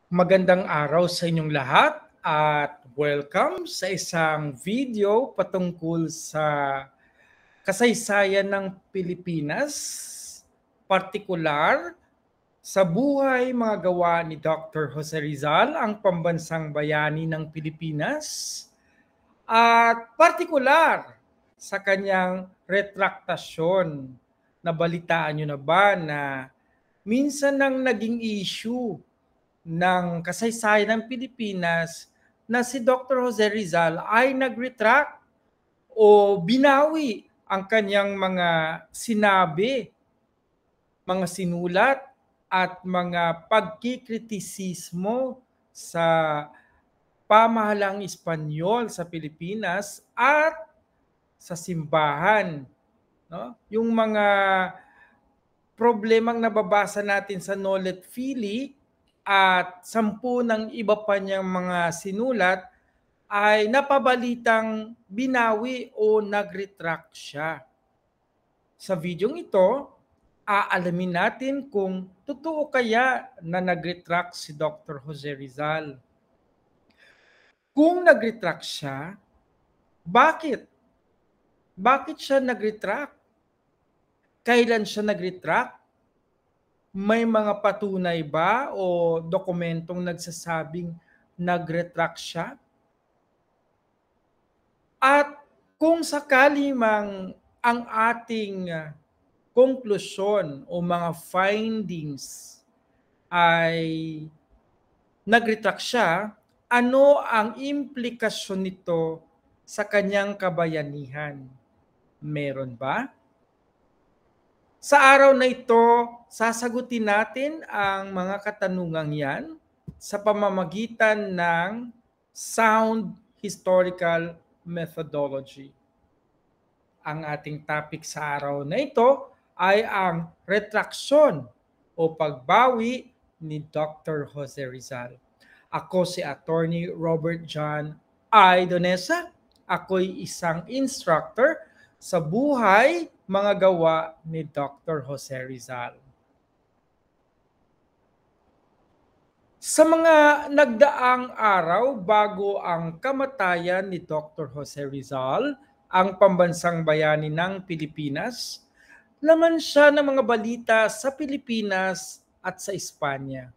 Magandang araw sa inyong lahat at welcome sa isang video patungkol sa kasaysayan ng Pilipinas, partikular sa buhay mga gawa ni Dr. Jose Rizal, ang pambansang bayani ng Pilipinas, at partikular sa kanyang retraktasyon. Nabalitaan nyo na ba na minsan nang naging issue ng kasaysayan ng Pilipinas na si Dr. Jose Rizal ay nag-retract o binawi ang kanyang mga sinabi, mga sinulat at mga pagkikritisismo sa pamahalang Espanyol sa Pilipinas at sa simbahan. No? Yung mga problemang nababasa natin sa Nollet Fili at 10 ng iba pa niyang mga sinulat ay napabalitang binawi o nag-retract siya. Sa videong ito, aalamin natin kung totoo kaya na nag-retract si Dr. Jose Rizal. Kung nag-retract siya, bakit? Bakit siya nag-retract? Kailan siya nag-retract? May mga patunay ba o dokumentong nagsasabing nag-retract siya? At kung sakali mang ang ating konklusyon o mga findings ay nag-retract siya, ano ang implikasyon nito sa kanyang kabayanihan? Meron ba? Sa araw na ito, sasagutin natin ang mga katanungang yan sa pamamagitan ng sound historical methodology. Ang ating topic sa araw na ito ay ang retraksyon o pagbawi ni Dr. Jose Rizal. Ako si Attorney Robert John I. Donesa. Ako'y isang instructor sa buhay mga gawa ni Dr. Jose Rizal. Sa mga nagdaang araw bago ang kamatayan ni Dr. Jose Rizal, ang pambansang bayani ng Pilipinas, laman siya ng mga balita sa Pilipinas at sa Espanya.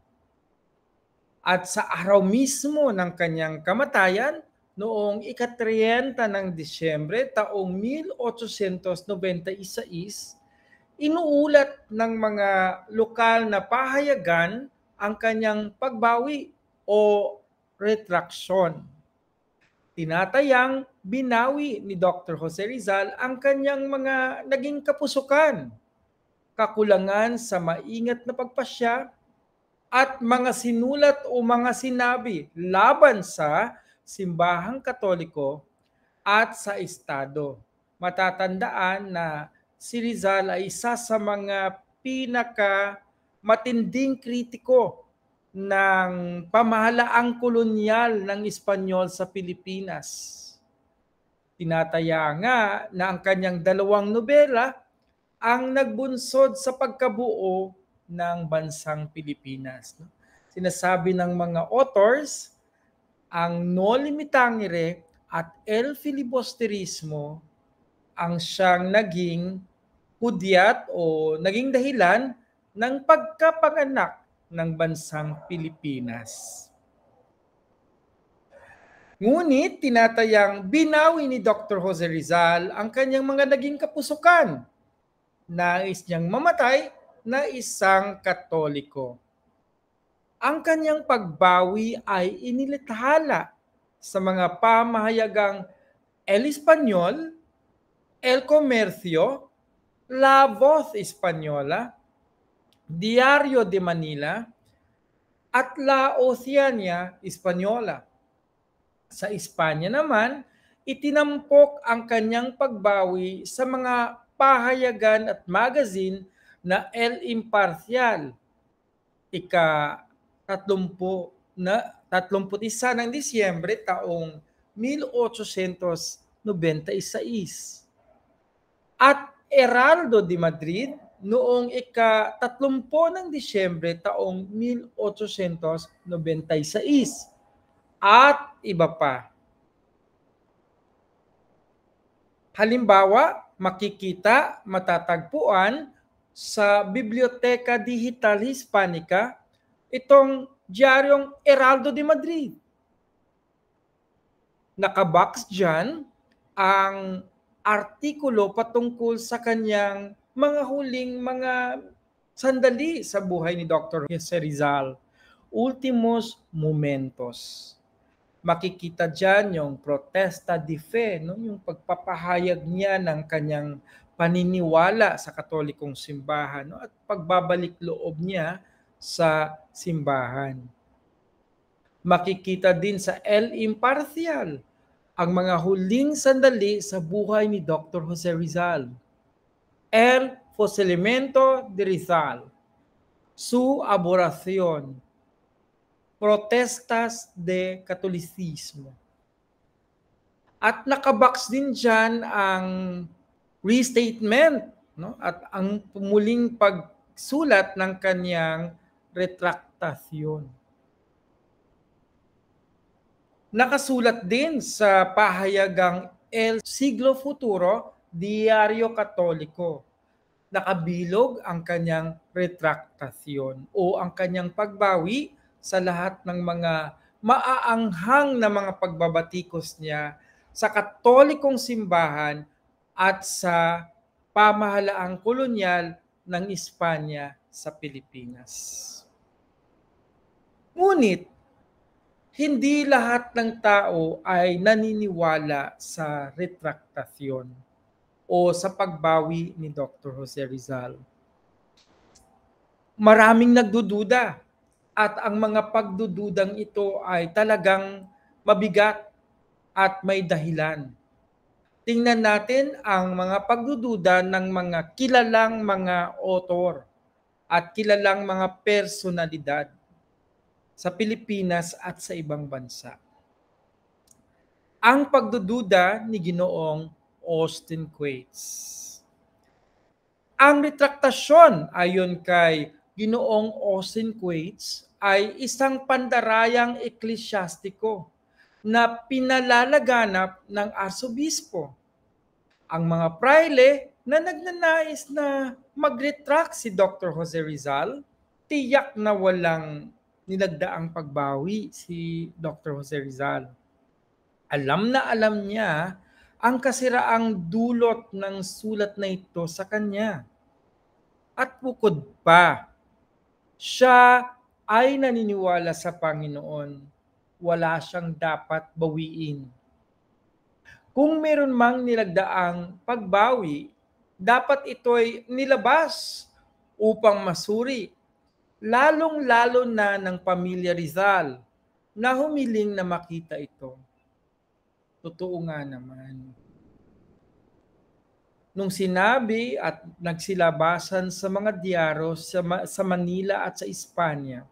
At sa araw mismo ng kanyang kamatayan, noong ika-30 ng Disyembre taong 1896, inuulat ng mga lokal na pahayagan ang kanyang pagbawi o retraksyon. Tinatayang binawi ni Dr. Jose Rizal ang kanyang mga naging kapusukan, kakulangan sa maingat na pagpasya, at mga sinulat o mga sinabi laban sa simbahang Katoliko at sa Estado. Matatandaan na si Rizal ay isa sa mga pinaka matinding kritiko ng pamahalaang kolonyal ng Espanyol sa Pilipinas. Tinataya nga na ang kanyang 2 nobela ang nagbunsod sa pagkabuo ng bansang Pilipinas. Sinasabi ng mga authors, ang Noli Me Tangere at El Filibusterismo ang siyang naging hudyat o naging dahilan ng pagkapanganak ng bansang Pilipinas. Ngunit tinatayang binawi ni Dr. Jose Rizal ang kanyang mga naging kapusukan. Nais niyang mamatay na isang Katoliko. Ang kanyang pagbawi ay inilathala sa mga pamahayagang El Espanyol, El Comercio, La Voz Española, Diario de Manila, at La Oceania Española. Sa Espanya naman, itinampok ang kanyang pagbawi sa mga pahayagan at magazine na El Imparcial, ika-31 ng Disyembre taong 1896, at Heraldo de Madrid, noong ika-30 ng Disyembre taong 1896 at iba pa. Halimbawa, matatagpuan sa Biblioteca Digital Hispanica itong diaryong Heraldo de Madrid. Nakabox dyan ang artikulo patungkol sa kanyang mga huling mga sandali sa buhay ni Dr. Jose Rizal. Ultimos momentos. Makikita dyan yung protesta de fe, no? Yung pagpapahayag niya ng kanyang paniniwala sa Katolikong simbahan, no? At pagbabalik loob niya sa simbahan. Makikita din sa El Imparcial ang mga huling sandali sa buhay ni Dr. Jose Rizal. El Fusilamiento de Rizal, Su Abordación, Protestas de Catolicismo. At nakabox din dyan ang restatement, no? At ang muling pagsulat ng kanyang retraktasyon. Nakasulat din sa pahayagang El Siglo Futuro, Diario Katoliko. Nakabilog ang kanyang retraktasyon o ang kanyang pagbawi sa lahat ng mga maaanghang na mga pagbabatikos niya sa Katolikong simbahan at sa pamahalaang kolonyal ng Espanya sa Pilipinas. Ngunit, hindi lahat ng tao ay naniniwala sa retraktasyon o sa pagbawi ni Dr. Jose Rizal. Maraming nagdududa at ang mga pagdududang ito ay talagang mabigat at may dahilan. Tingnan natin ang mga pagdududa ng mga kilalang mga author at kilalang mga personalidad sa Pilipinas at sa ibang bansa. Ang pagdududa ni Ginoong Austin Quates. Ang retraktasyon ayon kay Ginoong Austin Quates ay isang pandarayang eklesyastiko na pinalalaganap ng arsobispo. Ang mga praile na nagnanais na mag-retract si Dr. Jose Rizal, tiyak na walang nilagdaang pagbawi si Dr. Jose Rizal. Alam na alam niya ang kasiraang dulot ng sulat na ito sa kanya. At bukod pa, siya ay naniniwala sa Panginoon. Wala siyang dapat bawiin. Kung meron mang nilagdaang pagbawi, dapat ito'y nilabas upang masuri, lalong-lalo na ng pamilya Rizal na humiling na makita ito. Totoo nga naman. Nung sinabi at nagsilabasan sa mga diaryo sa Manila at sa Espanya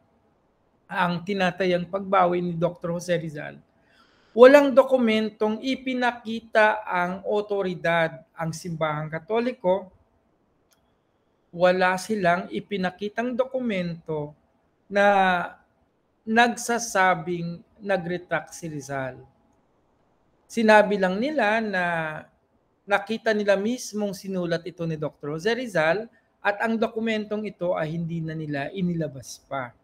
ang tinatayang pagbawi ni Dr. Jose Rizal, walang dokumentong ipinakita ang otoridad, ang simbahang Katoliko, wala silang ipinakitang dokumento na nagsasabing nag-retract si Rizal. Sinabi lang nila na nakita nila mismong sinulat ito ni Dr. Jose Rizal at ang dokumentong ito ay hindi na nila inilabas pa.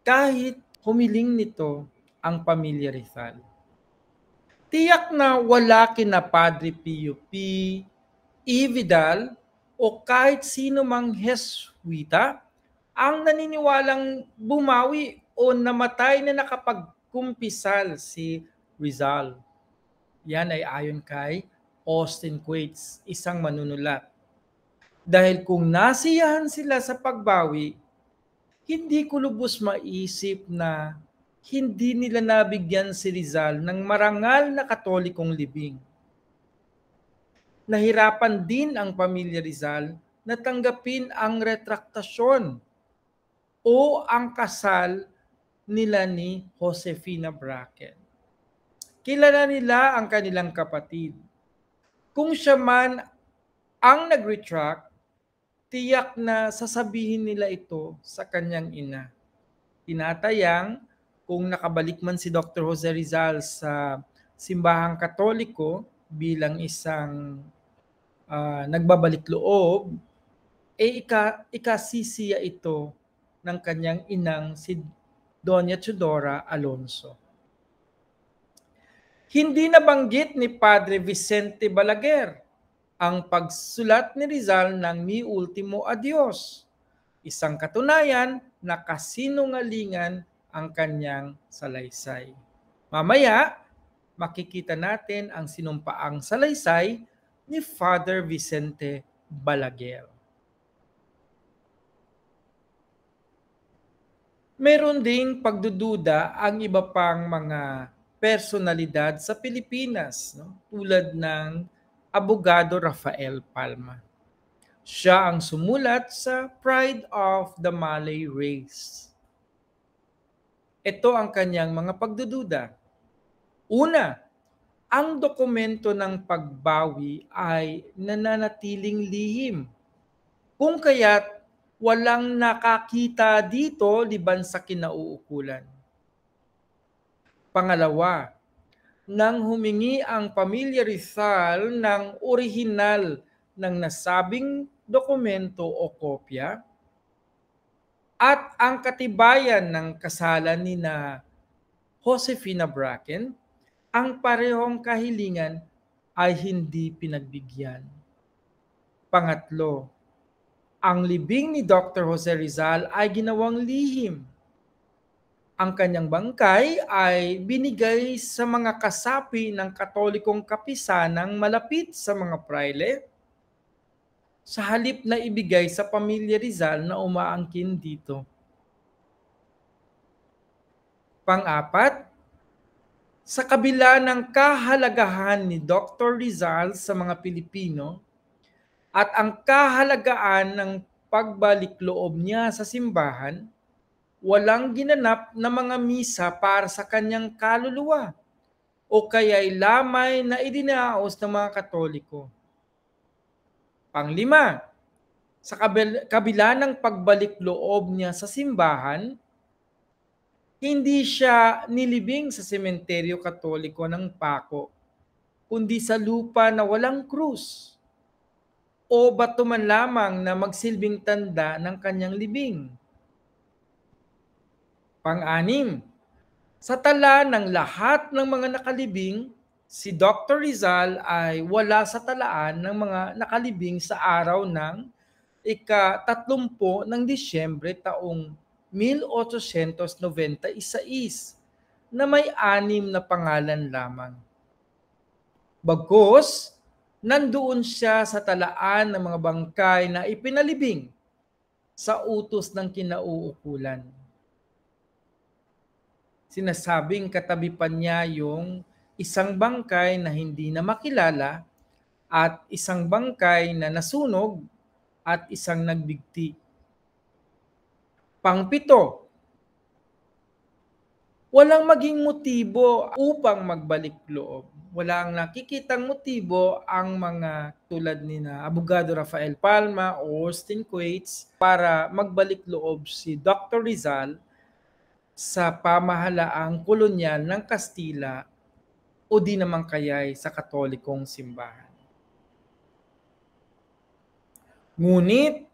Kahit humiling nito ang pamilya Rizal. Tiyak na wala kina Padre Pio P. E. Vidal o kahit sino mang Heswita ang naniniwalang bumawi o namatay na nakapagkumpisal si Rizal. Yan ay ayon kay Austin Quates, isang manunulat. Dahil kung nasiyahan sila sa pagbawi, hindi ko lubos maisip na hindi nila nabigyan si Rizal ng marangal na katolikong libing. Nahirapan din ang pamilya Rizal na tanggapin ang retraktasyon o ang kasal nila ni Josefina Bracken. Kilala nila ang kanilang kapatid. Kung siya man ang nag-retract, tiyak na sasabihin nila ito sa kanyang ina. Tinatayang kung nakabalik man si Dr. Jose Rizal sa simbahang Katoliko bilang isang nagbabalik loob, ikasisiya ito ng kanyang inang si Doña Teodora Alonso. Hindi nabanggit ni Padre Vicente Balaguer ang pagsulat ni Rizal ng Mi Ultimo Adios, isang katunayan na kasinungalingan ang kanyang salaysay. Mamaya, makikita natin ang sinumpaang salaysay ni Father Vicente Balaguer. Meron ding pagdududa ang iba pang mga personalidad sa Pilipinas, no? Tulad ng Abogado Rafael Palma. Siya ang sumulat sa Pride of the Malay Race. Ito ang kanyang mga pagdududa. Una, ang dokumento ng pagbawi ay nananatiling lihim. Kung kaya't walang nakakita dito liban sa kinauukulan. Pangalawa, nang humingi ang pamilya Rizal ng orihinal ng nasabing dokumento o kopya at ang katibayan ng kasalan ni na Josefina Bracken, ang parehong kahilingan ay hindi pinagbigyan. Pangatlo, ang libing ni Dr. Jose Rizal ay ginawang lihim. Ang kanyang bangkay ay binigay sa mga kasapi ng Katolikong kapisanang malapit sa mga praile, sa halip na ibigay sa pamilya Rizal na umaangkin dito. Pang-apat, sa kabila ng kahalagahan ni Dr. Rizal sa mga Pilipino at ang kahalagahan ng pagbalik loob niya sa simbahan, walang ginanap na mga misa para sa kanyang kaluluwa o kaya'y lamay na idinaos ng mga Katoliko. Panglima, sa kabila ng pagbalik loob niya sa simbahan, hindi siya nilibing sa sementeryo Katoliko ng Paco, kundi sa lupa na walang krus o bato man lamang na magsilbing tanda ng kanyang libing. Pang-anim, sa tala ng lahat ng mga nakalibing, si Dr. Rizal ay wala sa talaan ng mga nakalibing sa araw ng ika-30 ng Disyembre taong 1896 na may 6 na pangalan lamang. Bagkus, nandoon siya sa talaan ng mga bangkay na ipinalibing sa utos ng kinauukulan. Sinasabing katabi pa niya yung isang bangkay na hindi na makilala at isang bangkay na nasunog at isang nagbigti. Pangpito, walang maging motibo upang magbalik loob. Walang nakikitang motibo ang mga tulad ni na Abogado Rafael Palma o Austin Quates para magbalik loob si Dr. Rizal sa pamahalaang kolonyal ng Kastila o di naman kaya'y sa Katolikong simbahan. Ngunit,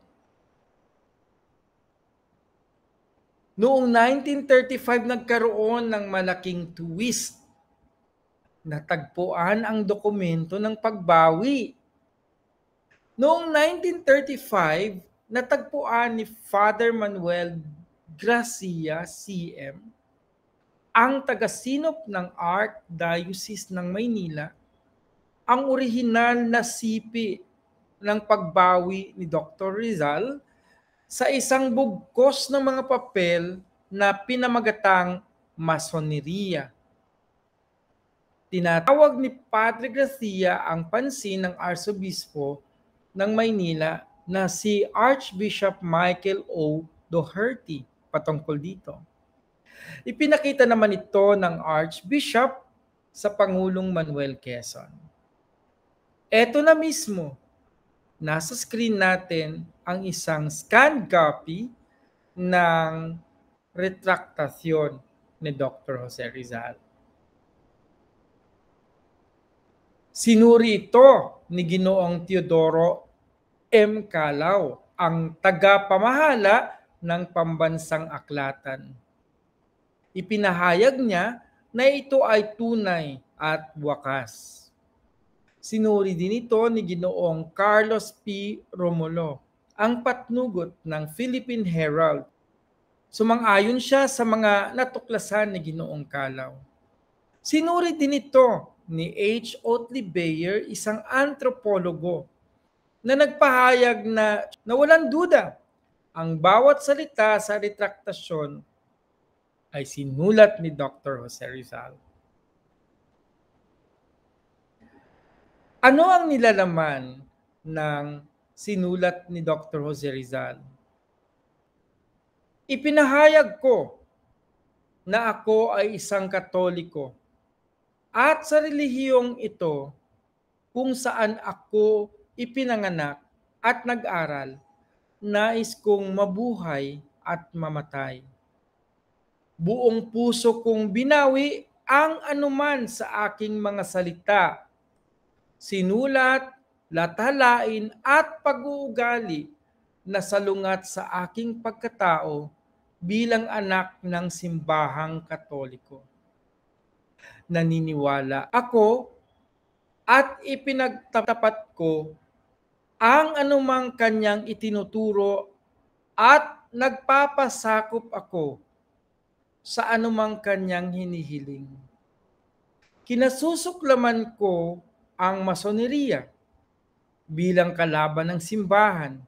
noong 1935 nagkaroon ng malaking twist. Natagpuan ang dokumento ng pagbawi. Noong 1935, natagpuan ni Father Manuel Gracia, CM, ang tagasinop ng Archdiocese ng Maynila, ang orihinal na sipi ng pagbawi ni Dr. Rizal sa isang bugkos ng mga papel na pinamagatang masoneria. Tinatawag ni Padre Gracia ang pansin ng Arsobispo ng Maynila na si Archbishop Michael O. Doherty patungkol dito. Ipinakita naman ito ng Archbishop sa Pangulong Manuel Quezon. Ito na mismo, nasa screen natin ang isang scanned copy ng retraktasyon ni Dr. Jose Rizal. Sinuri ito ni Ginoong Teodoro M. Calao, ang tagapamahala ng pambansang aklatan. Ipinahayag niya na ito ay tunay at wakas. Sinuri din ito ni Ginoong Carlos P. Romulo, ang patnugot ng Philippine Herald. Sumang-ayon siya sa mga natuklasan ni Ginoong Calao. Sinuri din ito ni H. Otley Beyer, isang antropologo, na nagpahayag na walang duda ang bawat salita sa retraktasyon ay sinulat ni Dr. Jose Rizal. Ano ang nilalaman ng sinulat ni Dr. Jose Rizal? Ipinahayag ko na ako ay isang Katoliko at sa relihiyong ito kung saan ako ipinanganak at nag-aral, nais kong mabuhay at mamatay. Buong puso kong binawi ang anuman sa aking mga salita, sinulat, latalain at pag-uugali na salungat sa aking pagkatao bilang anak ng simbahang Katoliko. Naniniwala ako at ipinagtatapat ko ang anumang kanyang itinuturo at nagpapasakop ako sa anumang kanyang hinihiling. Kinasusuklaman ko ang masoneriya bilang kalaban ng simbahan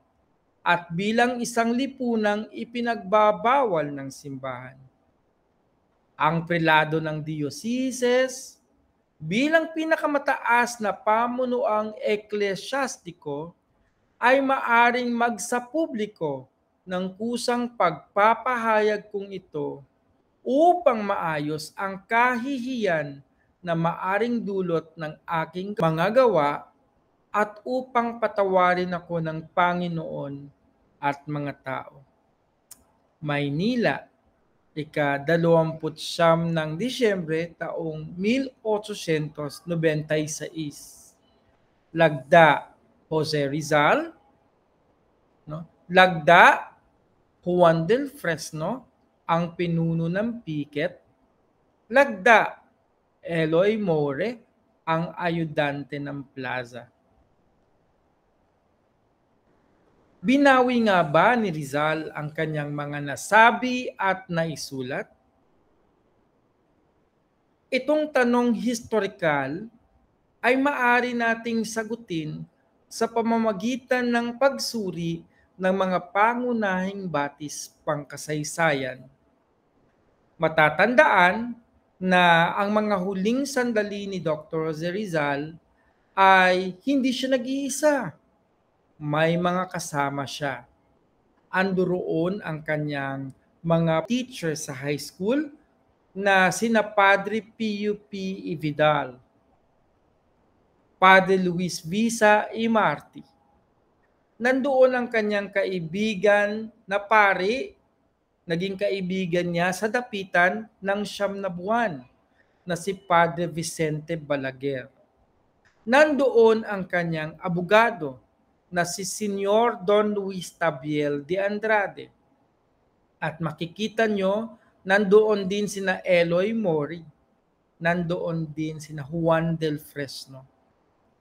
at bilang isang lipunang ipinagbabawal ng simbahan. Ang prelado ng dioceses bilang pinakamataas na pamunuang eklesyastiko ay maaring magsapubliko ng kusang pagpapahayag kong ito upang maayos ang kahihiyan na maaring dulot ng aking mga gawa at upang patawarin ako ng Panginoon at mga tao. Maynila, ika-29 ng Disyembre taong 1896. Lagda, Jose Rizal. Lagda, Juan del Fresno, ang pinuno ng piket. Lagda, Eloy More, ang ayudante ng plaza. Binawi nga ba ni Rizal ang kanyang mga nasabi at naisulat? Itong tanong historikal ay maaari nating sagutin sa pamamagitan ng pagsuri ng mga pangunahing batis pangkasaysayan. Matatandaan na ang mga huling sandali ni Dr. Jose Rizal ay hindi siya nag-iisa. May mga kasama siya. Andoroon ang kanyang mga teacher sa high school na sina Padre Pio P. Vidal, Padre Luis Visa y Marti. Nandoon ang kanyang kaibigan na pari, naging kaibigan niya sa dapitan ng 9 na buwan na si Padre Vicente Balaguer. Nandoon ang kanyang abogado na si Senyor Don Luis Tabiel de Andrade. At makikita nyo, nandoon din sina Eloy Mori, nandoon din sina Juan del Fresno.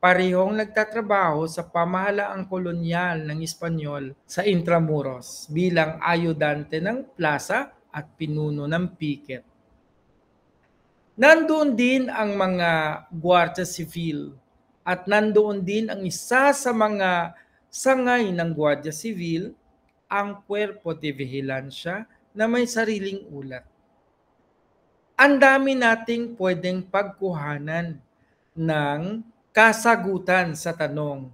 Parehong nagtatrabaho sa pamahalaang kolonyal ng Espanyol sa Intramuros bilang ayudante ng plaza at pinuno ng piket. Nandoon din ang mga Guardia Civil at nandoon din ang isa sa mga sangay ng Guardia Civil, ang Cuerpo de Vigilancia na may sariling ulat. Ang dami nating pwedeng pagkuhanan ng kasagutan sa tanong,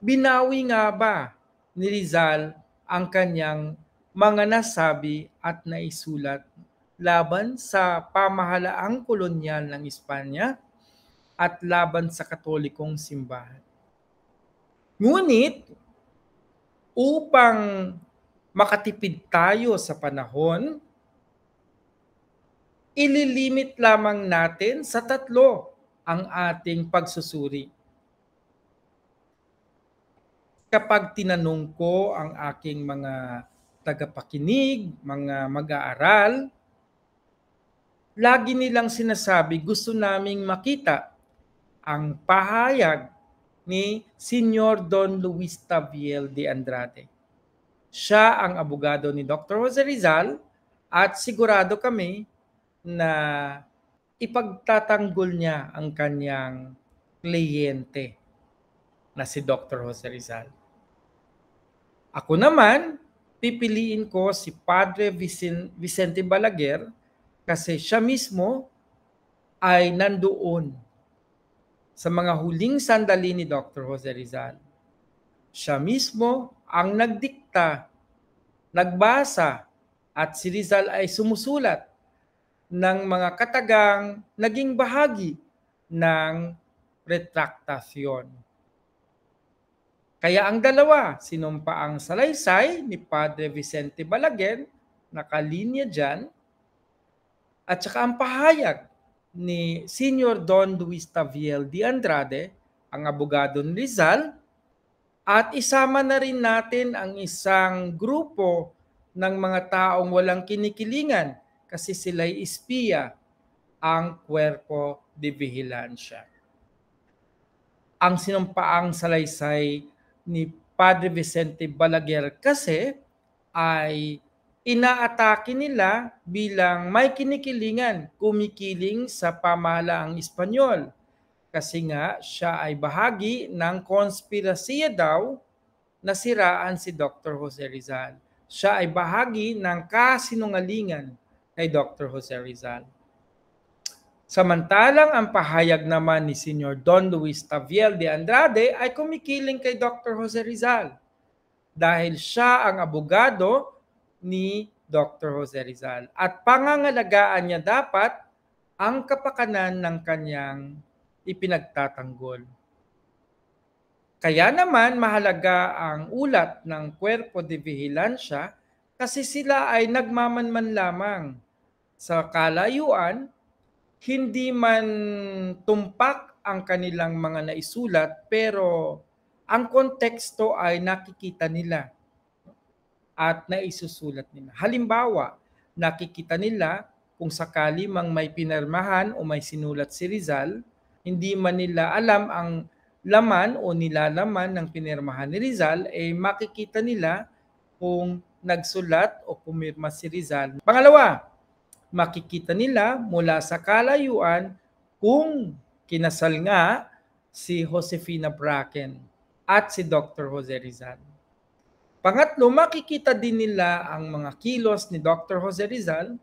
binawi nga ba ni Rizal ang kanyang mga nasabi at naisulat laban sa pamahalaang kolonyal ng Espanya at laban sa Katolikong simbahan? Ngunit, upang makatipid tayo sa panahon, ililimit lamang natin sa 3 ang ating pagsusuri. Kapag tinanong ko ang aking mga tagapakinig, mga mag-aaral, lagi nilang sinasabi gusto naming makita ang pahayag ni Senyor Don Luis Taviel de Andrade. Siya ang abogado ni Dr. Jose Rizal at sigurado kami na ipagtatanggol niya ang kanyang kliyente na si Dr. Jose Rizal. Ako naman, pipiliin ko si Padre Vicente Balaguer kasi siya mismo ay nandoon sa mga huling sandali ni Dr. Jose Rizal. Siya mismo ang nagdikta, nagbasa, at si Rizal ay sumusulat ng mga katagang naging bahagi ng retraktasyon. Kaya ang dalawa, sinumpaang salaysay ni Padre Vicente Balaguer, nakalinya dyan, at saka ang pahayag ni Senyor Don Luis Taviel de Andrade, ang abogado ni Rizal, at isama na rin natin ang isang grupo ng mga taong walang kinikilingan kasi sila'y espiya, ang Cuerpo de Vigilancia. Ang sinumpaang salaysay ni Padre Vicente Balaguer kasi ay inaatake nila bilang may kinikilingan, kumikiling sa pamahalaang Espanyol. Kasi nga siya ay bahagi ng konspirasiya daw na siraan si Dr. Jose Rizal. Siya ay bahagi ng kasinungalingan kay Dr. Jose Rizal. Samantalang ang pahayag naman ni Senyor Don Luis Taviel de Andrade ay kumikiling kay Dr. Jose Rizal dahil siya ang abogado ni Dr. Jose Rizal at pangangalagaan niya dapat ang kapakanan ng kanyang ipinagtatanggol. Kaya naman mahalaga ang ulat ng Cuerpo de Vigilancia kasi sila ay nagmamanman lamang sa kalayuan, hindi man tumpak ang kanilang mga naisulat pero ang konteksto ay nakikita nila at naisusulat nila. Halimbawa, nakikita nila kung sakali mang may pinirmahan o may sinulat si Rizal, hindi man nila alam ang laman o nilalaman ng pinirmahan ni Rizal, makikita nila kung nagsulat o pumirma si Rizal. Pangalawa, makikita nila mula sa kalayuan kung kinasal nga si Josefina Bracken at si Dr. Jose Rizal. Pangatlo, makikita din nila ang mga kilos ni Dr. Jose Rizal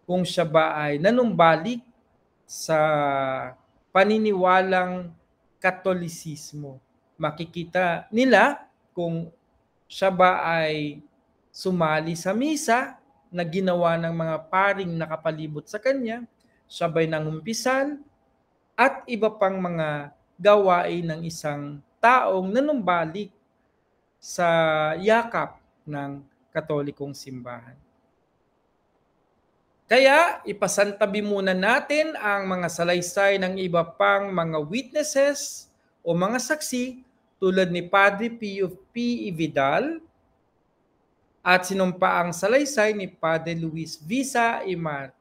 kung siya ba ay nanumbalik sa paniniwalang Katolisismo. Makikita nila kung siya ba ay sumali sa misa na ginawa ng mga paring nakapalibot sa kanya, sabay nangumpisal, at iba pang mga gawain ng isang taong nanumbalik sa yakap ng Katolikong simbahan. Kaya ipasantabi muna natin ang mga salaysay ng iba pang mga witnesses o mga saksi tulad ni Padre Pio P. Vidal, at sinumpaang salaysay ni Padre Luis Visa y Marti.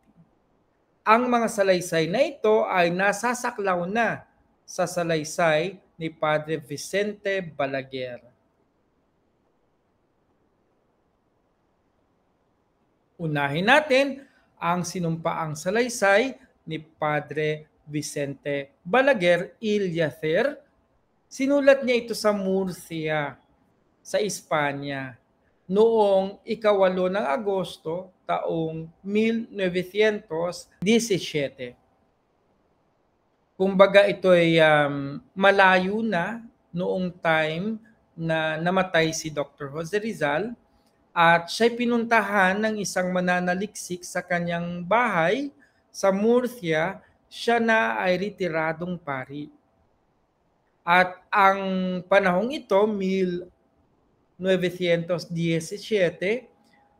Ang mga salaysay na ito ay nasasaklaw na sa salaysay ni Padre Vicente Balaguer. Unahin natin ang sinumpaang salaysay ni Padre Vicente Balaguer Illacer. Sinulat niya ito sa Murcia, sa Espanya, noong 8 ng Agosto taong 1917. Kumbaga ito ay malayo na noong time na namatay si Dr. Jose Rizal at siya'y pinuntahan ng isang mananaliksik sa kanyang bahay sa Murcia. Siya na ay retiradong pari. At ang panahong ito, 1917,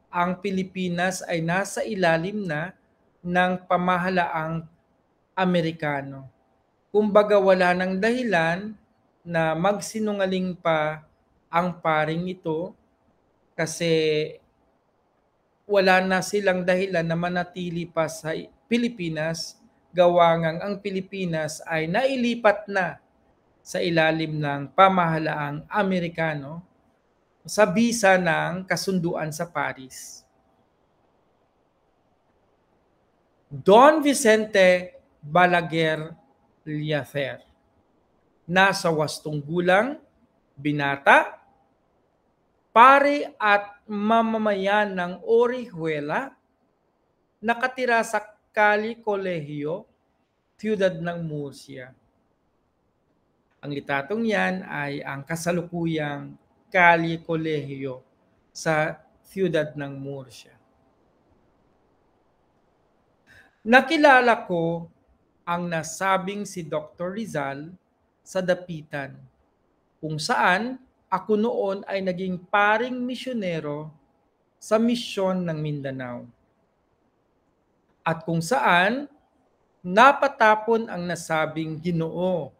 ang Pilipinas ay nasa ilalim na ng pamahalaang Amerikano. Kumbaga wala ng dahilan na magsinungaling pa ang paring ito kasi wala na silang dahilan na manatili pa sa Pilipinas gawa ngang ang Pilipinas ay nailipat na sa ilalim ng pamahalaang Amerikano sa bisa ng kasunduan sa Paris. Don Vicente Balaguer Liafer, nasa 8 gulang, binata, pare at mamamayan ng Orihuela, nakatira sa Cali Colegio, Ciudad ng Murcia. Ang litatong yan ay ang kasalukuyang Cali Colegio sa Ciudad ng Murcia. Nakilala ko ang nasabing si Dr. Rizal sa Dapitan, kung saan ako noon ay naging paring misyonero sa misyon ng Mindanao. At kung saan napatapon ang nasabing Ginoo.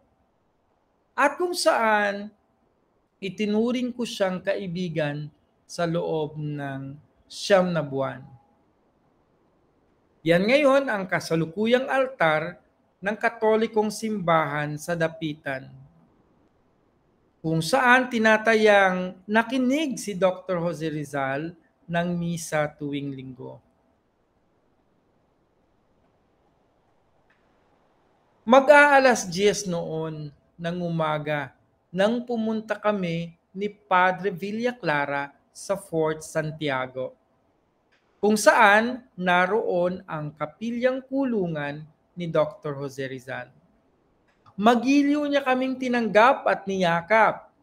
At kung saan itinuring ko siyang kaibigan sa loob ng 9 na buwan. Yan ngayon ang kasalukuyang altar ng Katolikong simbahan sa Dapitan, kung saan tinatayang nakinig si Dr. Jose Rizal ng misa tuwing linggo. Mag-aalas 10 noon ng umaga nang pumunta kami ni Padre Villa Clara sa Fort Santiago, kung saan naroon ang kapilyang kulungan ni Dr. Jose Rizal. Magiliw niya kaming tinanggap at niyakap.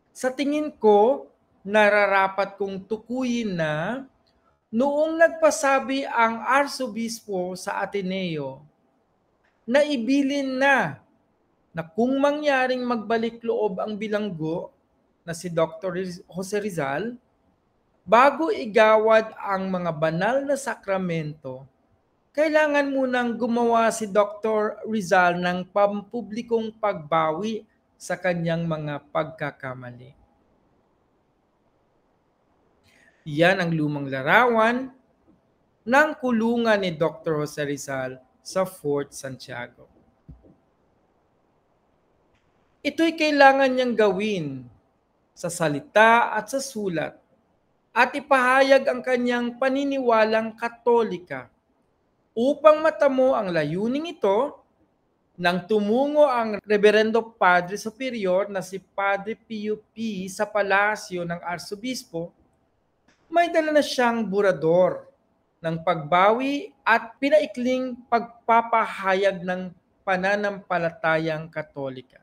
Sa tingin ko, nararapat kong tukuyin na noong nagpasabi ang Arsobispo sa Ateneo na ibilin na kung mangyaring magbalik loob ang bilanggo na si Dr. Jose Rizal, bago igawad ang mga banal na sakramento, kailangan munang gumawa si Dr. Rizal ng pampublikong pagbawi sa kanyang mga pagkakamali. Yan ang lumang larawan ng kulungan ni Dr. Jose Rizal sa Fort Santiago. Ito'y kailangan niyang gawin sa salita at sa sulat at ipahayag ang kanyang paniniwalang Katolika upang matamo ang layuning ito. Nang tumungo ang Reverendo Padre Superior na si Padre Pio P. sa palasyo ng Arsobispo, may dala na siyang burador ng pagbawi at pinaikling pagpapahayag ng pananampalatayang Katolika.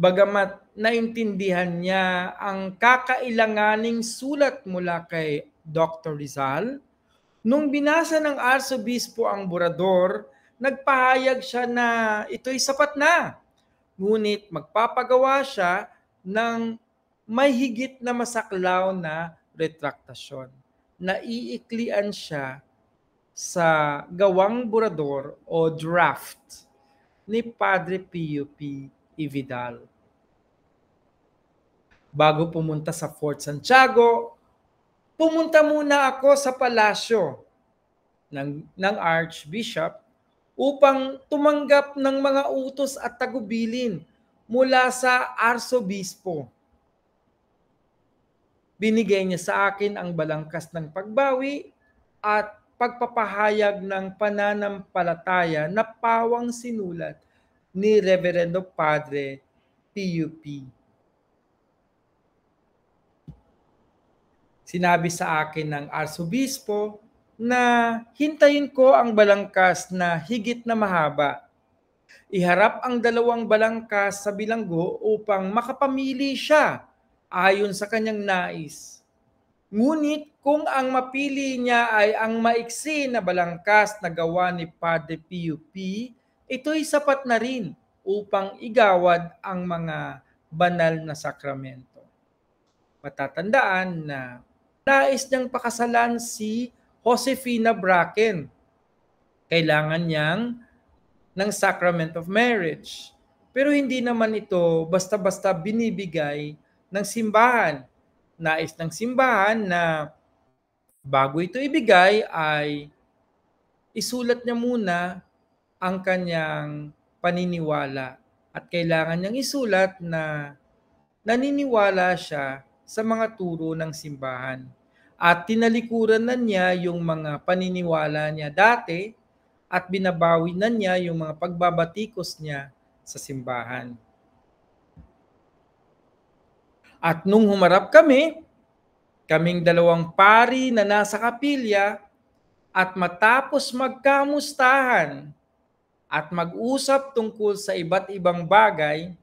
Bagamat naintindihan niya ang kakailanganing sulat mula kay Dr. Rizal, nung binasa ng Arsobispo ang burador, nagpahayag siya na ito'y sapat na. Ngunit magpapagawa siya ng may higit na masaklaw na retraktasyon. Naiiklian siya sa gawang burador o draft ni Padre Pio P. Vidal. Bago pumunta sa Fort Santiago, pumunta muna ako sa palasyo ng Archbishop upang tumanggap ng mga utos at tagubilin mula sa Arsobispo. Binigay niya sa akin ang balangkas ng pagbawi at pagpapahayag ng pananampalataya na pawang sinulat ni Reverendo Padre Pio P. Sinabi sa akin ng Arsobispo na hintayin ko ang balangkas na higit na mahaba. Iharap ang 2 balangkas sa bilanggo upang makapamili siya ayon sa kanyang nais. Ngunit kung ang mapili niya ay ang maiksi na balangkas na gawa ni Padre Pio P, ito'y sapat na rin upang igawad ang mga banal na sakramento. Matatandaan na nais niyang pakasalan si Josefina Bracken. Kailangan niyang ng sacrament of marriage. Pero hindi naman ito basta-basta binibigay ng simbahan. Nais ng simbahan na bago ito ibigay ay isulat niya muna ang kanyang paniniwala. At kailangan niyang isulat na naniniwala siya sa mga turo ng simbahan. At tinalikuran na niya yung mga paniniwala niya dati at binabawi na niya yung mga pagbabatikos niya sa simbahan. At nung humarap kaming dalawang pari na nasa kapilya, at matapos magkamustahan at mag-usap tungkol sa iba't ibang bagay,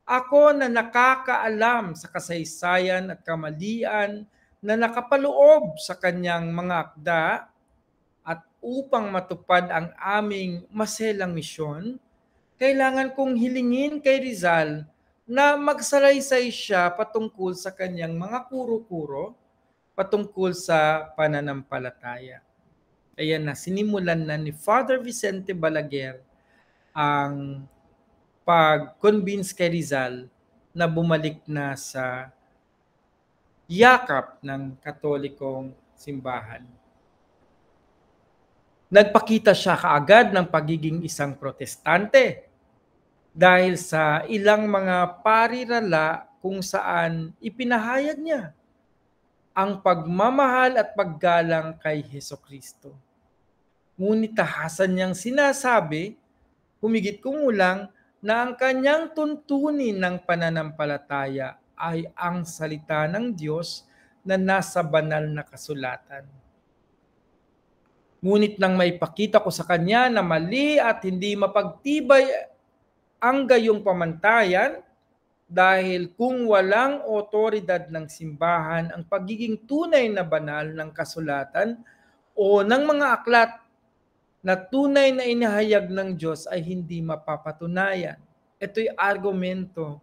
ako na nakakaalam sa kasaysayan at kamalian na nakapaloob sa kanyang mga akda at upang matupad ang aming maselang misyon, kailangan kong hilingin kay Rizal na magsalaysay siya patungkol sa kanyang mga kuro-kuro patungkol sa pananampalataya. Ayan na, sinimulan na ni Father Vicente Balaguer ang pag-convince kay Rizal na bumalik na sa yakap ng Katolikong simbahan. Nagpakita siya kaagad ng pagiging isang protestante dahil sa ilang mga parirala kung saan ipinahayag niya ang pagmamahal at paggalang kay Hesukristo. Ngunit tahasan niyang sinasabi, humigit kumulang, na ang kanyang tuntunin ng pananampalataya ay ang salita ng Diyos na nasa banal na kasulatan. Ngunit nang maipakita ko sa kanya na mali at hindi mapagtibay ang gayong pamantayan, dahil kung walang otoridad ng simbahan ang pagiging tunay na banal ng kasulatan o ng mga aklat na tunay na inihayag ng Diyos ay hindi mapapatunayan. Ito'y argumento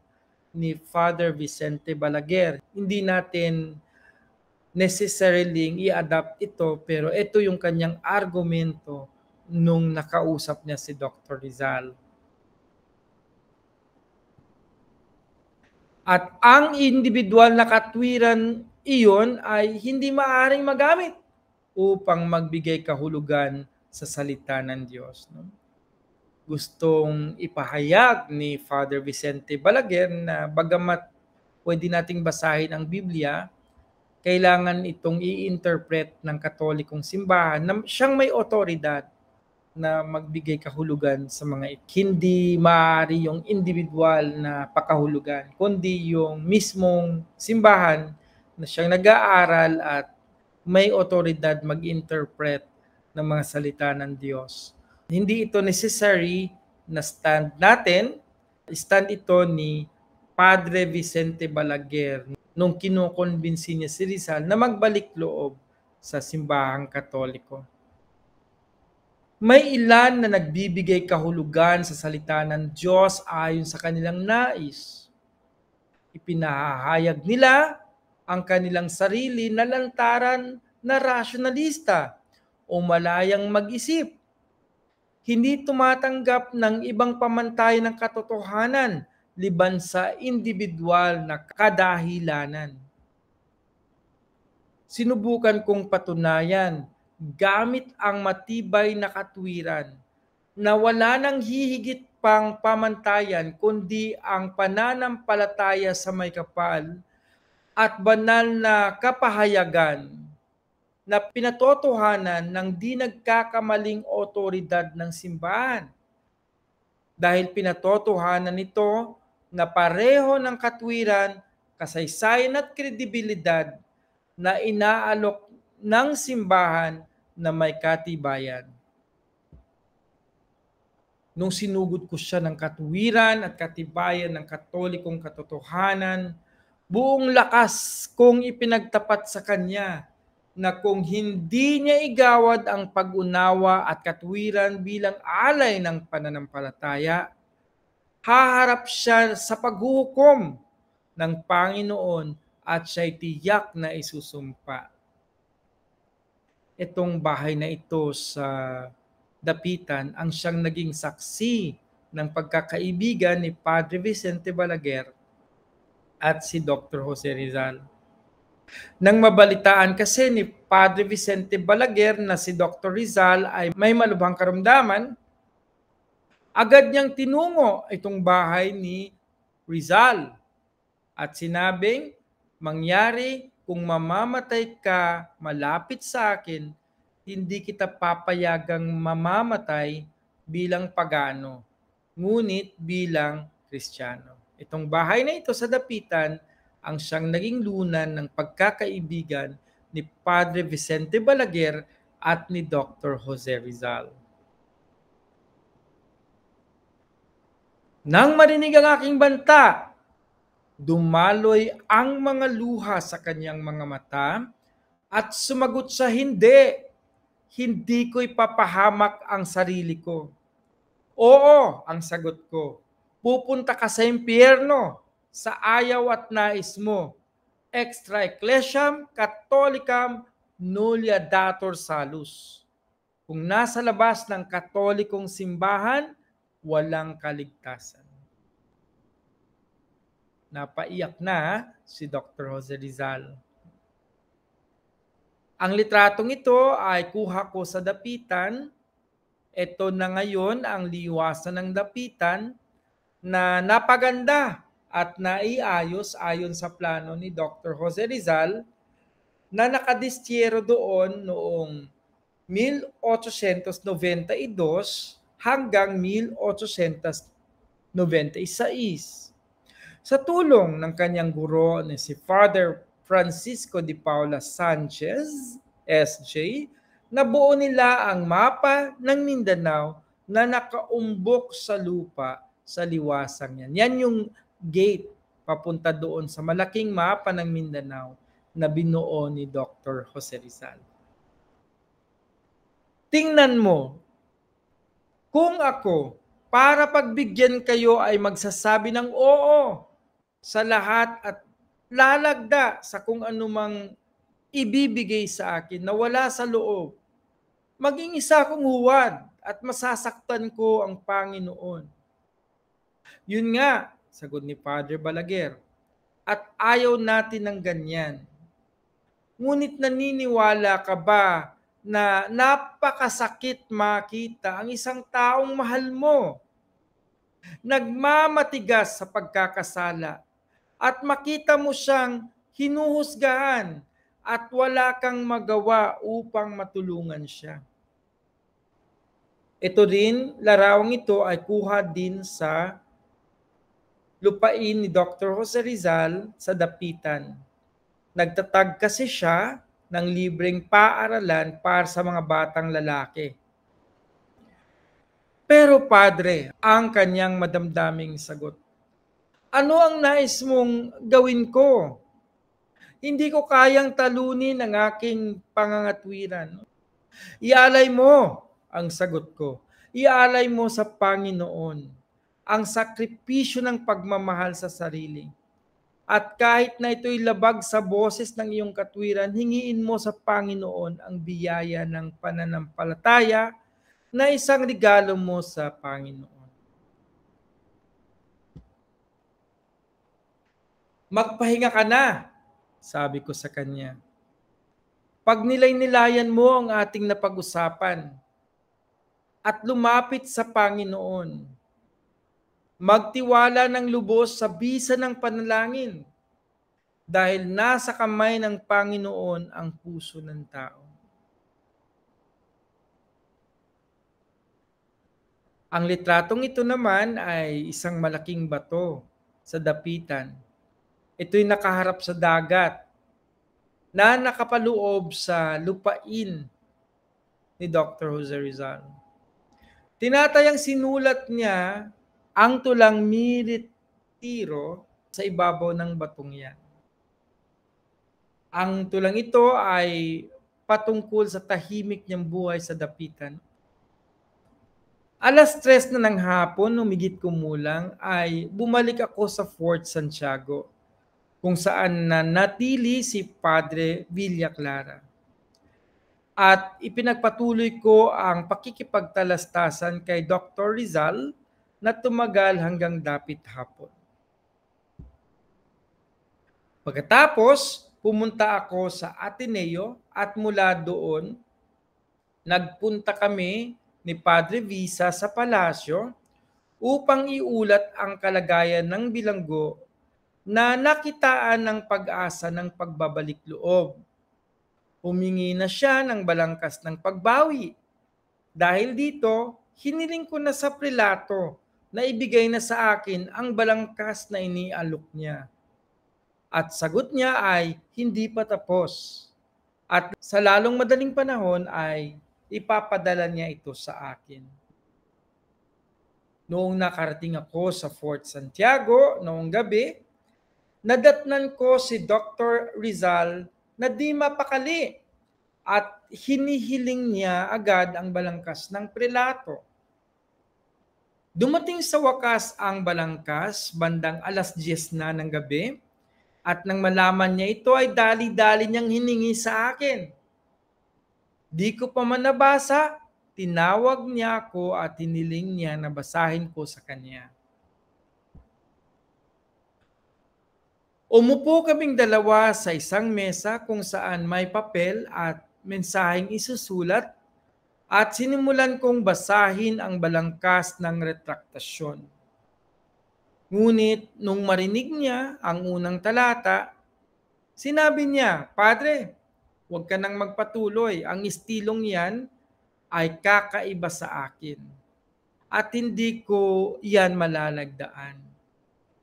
ni Father Vicente Balaguer. Hindi natin necessarily i-adapt ito, pero ito yung kanyang argumento nung nakausap niya si Dr. Rizal. At ang individual na katwiran iyon ay hindi maaaring magamit upang magbigay kahulugan sa salita ng Diyos. No? Gustong ipahayag ni Father Vicente Balaguer na bagamat pwede nating basahin ang Biblia, kailangan itong i-interpret ng Katolikong simbahan na siyang may otoridad na magbigay kahulugan sa mga ito. Hindi maaari yung individual na pakahulugan, kundi yung mismong simbahan na siyang nag-aaral at may otoridad mag-interpret ng mga salita ng Diyos. Hindi ito necessary na stand natin. Stand ito ni Padre Vicente Balaguer nung kinukonbinsi niya si Rizal na magbalik loob sa simbahang Katoliko. May ilan na nagbibigay kahulugan sa salita ng Diyos ayon sa kanilang nais. Ipinahayag nila ang kanilang sarili na lantaran na rasyonalista o malayang mag-isip. Hindi tumatanggap ng ibang pamantay ng katotohanan liban sa individual na kadahilanan. Sinubukan kong patunayan gamit ang matibay na katwiran na wala nang hihigit pang pamantayan kundi ang pananampalataya sa may kapal at banal na kapahayagan na pinatotohanan ng di nagkakamaling otoridad ng simbahan. Dahil pinatotohanan nito na pareho ng katwiran, kasaysayan at kredibilidad na inaalok ng simbahan na may katibayan. Nung sinugod ko siya ng katwiran at katibayan ng Katolikong katotohanan, buong lakas kong ipinagtapat sa kanya na kung hindi niya igawad ang pag-unawa at katwiran bilang alay ng pananampalataya, Haharap siya sa paghuhukom ng Panginoon at siya'y tiyak na isusumpa. Itong bahay na ito sa Dapitan ang siyang naging saksi ng pagkakaibigan ni Padre Vicente Balaguer at si Dr. Jose Rizal. Nang mabalitaan kasi ni Padre Vicente Balaguer na si Dr. Rizal ay may malubhang karamdaman, agad niyang tinungo itong bahay ni Rizal at sinabing, mangyari kung mamamatay ka malapit sa akin, hindi kita papayagang mamamatay bilang pagano, ngunit bilang Kristiyano. Itong bahay na ito sa Dapitan ang siyang naging lunan ng pagkakaibigan ni Padre Vicente Balaguer at ni Dr. Jose Rizal. Nang marinig ang aking banta, dumaloy ang mga luha sa kanyang mga mata at sumagot siya, hindi ko ipapahamak ang sarili ko. Oo, ang sagot ko, pupunta ka sa impyerno sa ayaw at nais mo. Extra ecclesiam catholicam nullia datur salus. Kung nasa labas ng katolikong simbahan, walang kaligtasan. Napaiyak na si Dr. Jose Rizal. Ang litratong ito ay kuha ko sa Dapitan. Ito na ngayon ang liwasan ng Dapitan na napaganda at naiayos ayon sa plano ni Dr. Jose Rizal na nakadistyero doon noong 1892 hanggang 1896. Sa tulong ng kanyang guro na si Father Francisco de Paula Sanchez, SJ, nabuo nila ang mapa ng Mindanao na nakaumbok sa lupa sa liwasang yan. Yan yung gate papunta doon sa malaking mapa ng Mindanao na binuo ni Dr. Jose Rizal. Tingnan mo, kung ako, para pagbigyan kayo ay magsasabi ng oo sa lahat at lalagda sa kung anumang ibibigay sa akin na wala sa loob, maging isa akong huwad at masasaktan ko ang Panginoon. Yun nga, sagot ni Padre Balaguer, at ayaw natin ng ganyan. Ngunit naniniwala ka ba na napakasakit makita ang isang taong mahal mo, nagmamatigas sa pagkakasala, at makita mo siyang hinuhusgahan at wala kang magawa upang matulungan siya. Ito rin, larawang ito ay kuha din sa lupain ni Dr. Jose Rizal sa Dapitan. Nagtatag kasi siya ng libreng paaralan para sa mga batang lalaki. Pero Padre, ang kanyang madamdaming sagot, ano ang nais mong gawin ko? Hindi ko kayang talunin ang aking pangangatwiran. Ialay mo, ang sagot ko. Ialay mo sa Panginoon ang sakripisyo ng pagmamahal sa sarili. At kahit na ito'y labag sa boses ng iyong katwiran, hingiin mo sa Panginoon ang biyaya ng pananampalataya na isang regalo mo sa Panginoon. Magpahinga ka na, sabi ko sa kanya. Pag nilay-nilayan mo ang ating napag-usapan at lumapit sa Panginoon, magtiwala ng lubos sa bisa ng panalangin dahil nasa kamay ng Panginoon ang puso ng tao. Ang litratong ito naman ay isang malaking bato sa Dapitan. Ito'y nakaharap sa dagat na nakapaloob sa lupain ni Dr. Jose Rizal. Tinatayang sinulat niya ang tulang miritiro sa ibabaw ng batong yan. Ang tulang ito ay patungkol sa tahimik niyang buhay sa Dapitan. 3:00 na ng hapon, humigit kumulang, ay bumalik ako sa Fort Santiago, kung saan na natili si Padre Villa Clara. At ipinagpatuloy ko ang pakikipagtalastasan kay Dr. Rizal na tumagal hanggang dapit hapon. Pagkatapos, pumunta ako sa Ateneo at mula doon, nagpunta kami ni Padre Visa sa palasyo upang iulat ang kalagayan ng bilanggo na nakitaan ng pag-asa ng pagbabalik loob. Humingi na siya ng balangkas ng pagbawi. Dahil dito, hiniling ko na sa prelato na ibigay na sa akin ang balangkas na inialok niya. At sagot niya ay hindi pa tapos. At sa lalong madaling panahon ay ipapadala niya ito sa akin. Noong nakarating ako sa Fort Santiago noong gabi, nadatnan ko si Dr. Rizal na di mapakali at hinihiling niya agad ang balangkas ng prelato. Dumating sa wakas ang balangkas bandang 10:00 na ng gabi at nang malaman niya ito ay dali-dali niyang hiningi sa akin. Di ko pa man nabasa, tinawag niya ako at hiniling niya na basahin ko sa kanya. Umupo kaming dalawa sa isang mesa kung saan may papel at mensaheng isusulat at sinimulan kong basahin ang balangkas ng retraktasyon. Ngunit nung marinig niya ang unang talata, sinabi niya, "Padre, huwag ka nang magpatuloy. Ang istilong yan ay kakaiba sa akin at hindi ko yan malalagdaan.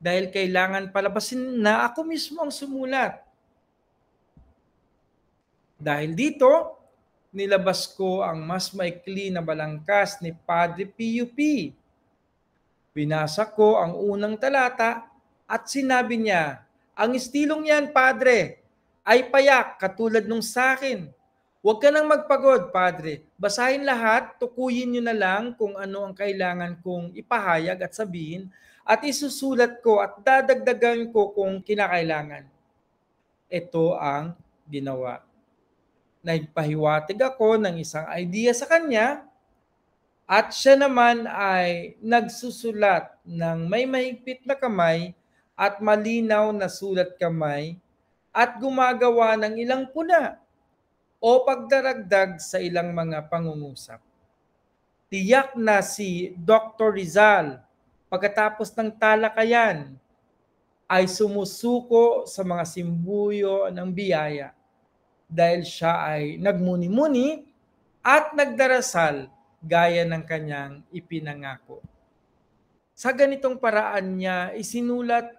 Dahil kailangan palabasin na ako mismo ang sumulat. Dahil dito, nilabas ko ang mas maikli na balangkas ni Padre Pio P. Binasa ko ang unang talata at sinabi niya, ang istilong yan, Padre, ay payak katulad nung sa akin. Huwag ka nang magpagod, Padre. Basahin lahat, tukuyin niyo na lang kung ano ang kailangan kong ipahayag at sabihin at isusulat ko at dadagdagan ko kung kinakailangan. Ito ang ginawa. Nagpahiwatig ako ng isang idea sa kanya at siya naman ay nagsusulat ng may mahigpit na kamay at malinaw na sulat kamay at gumagawa ng ilang puna o pagdaragdag sa ilang mga pangungusap. Tiyak na si Dr. Rizal, pagkatapos ng talakayan, ay sumusuko sa mga simbuyo ng biyaya dahil siya ay nagmuni-muni at nagdarasal gaya ng kanyang ipinangako. Sa ganitong paraan niya isinulat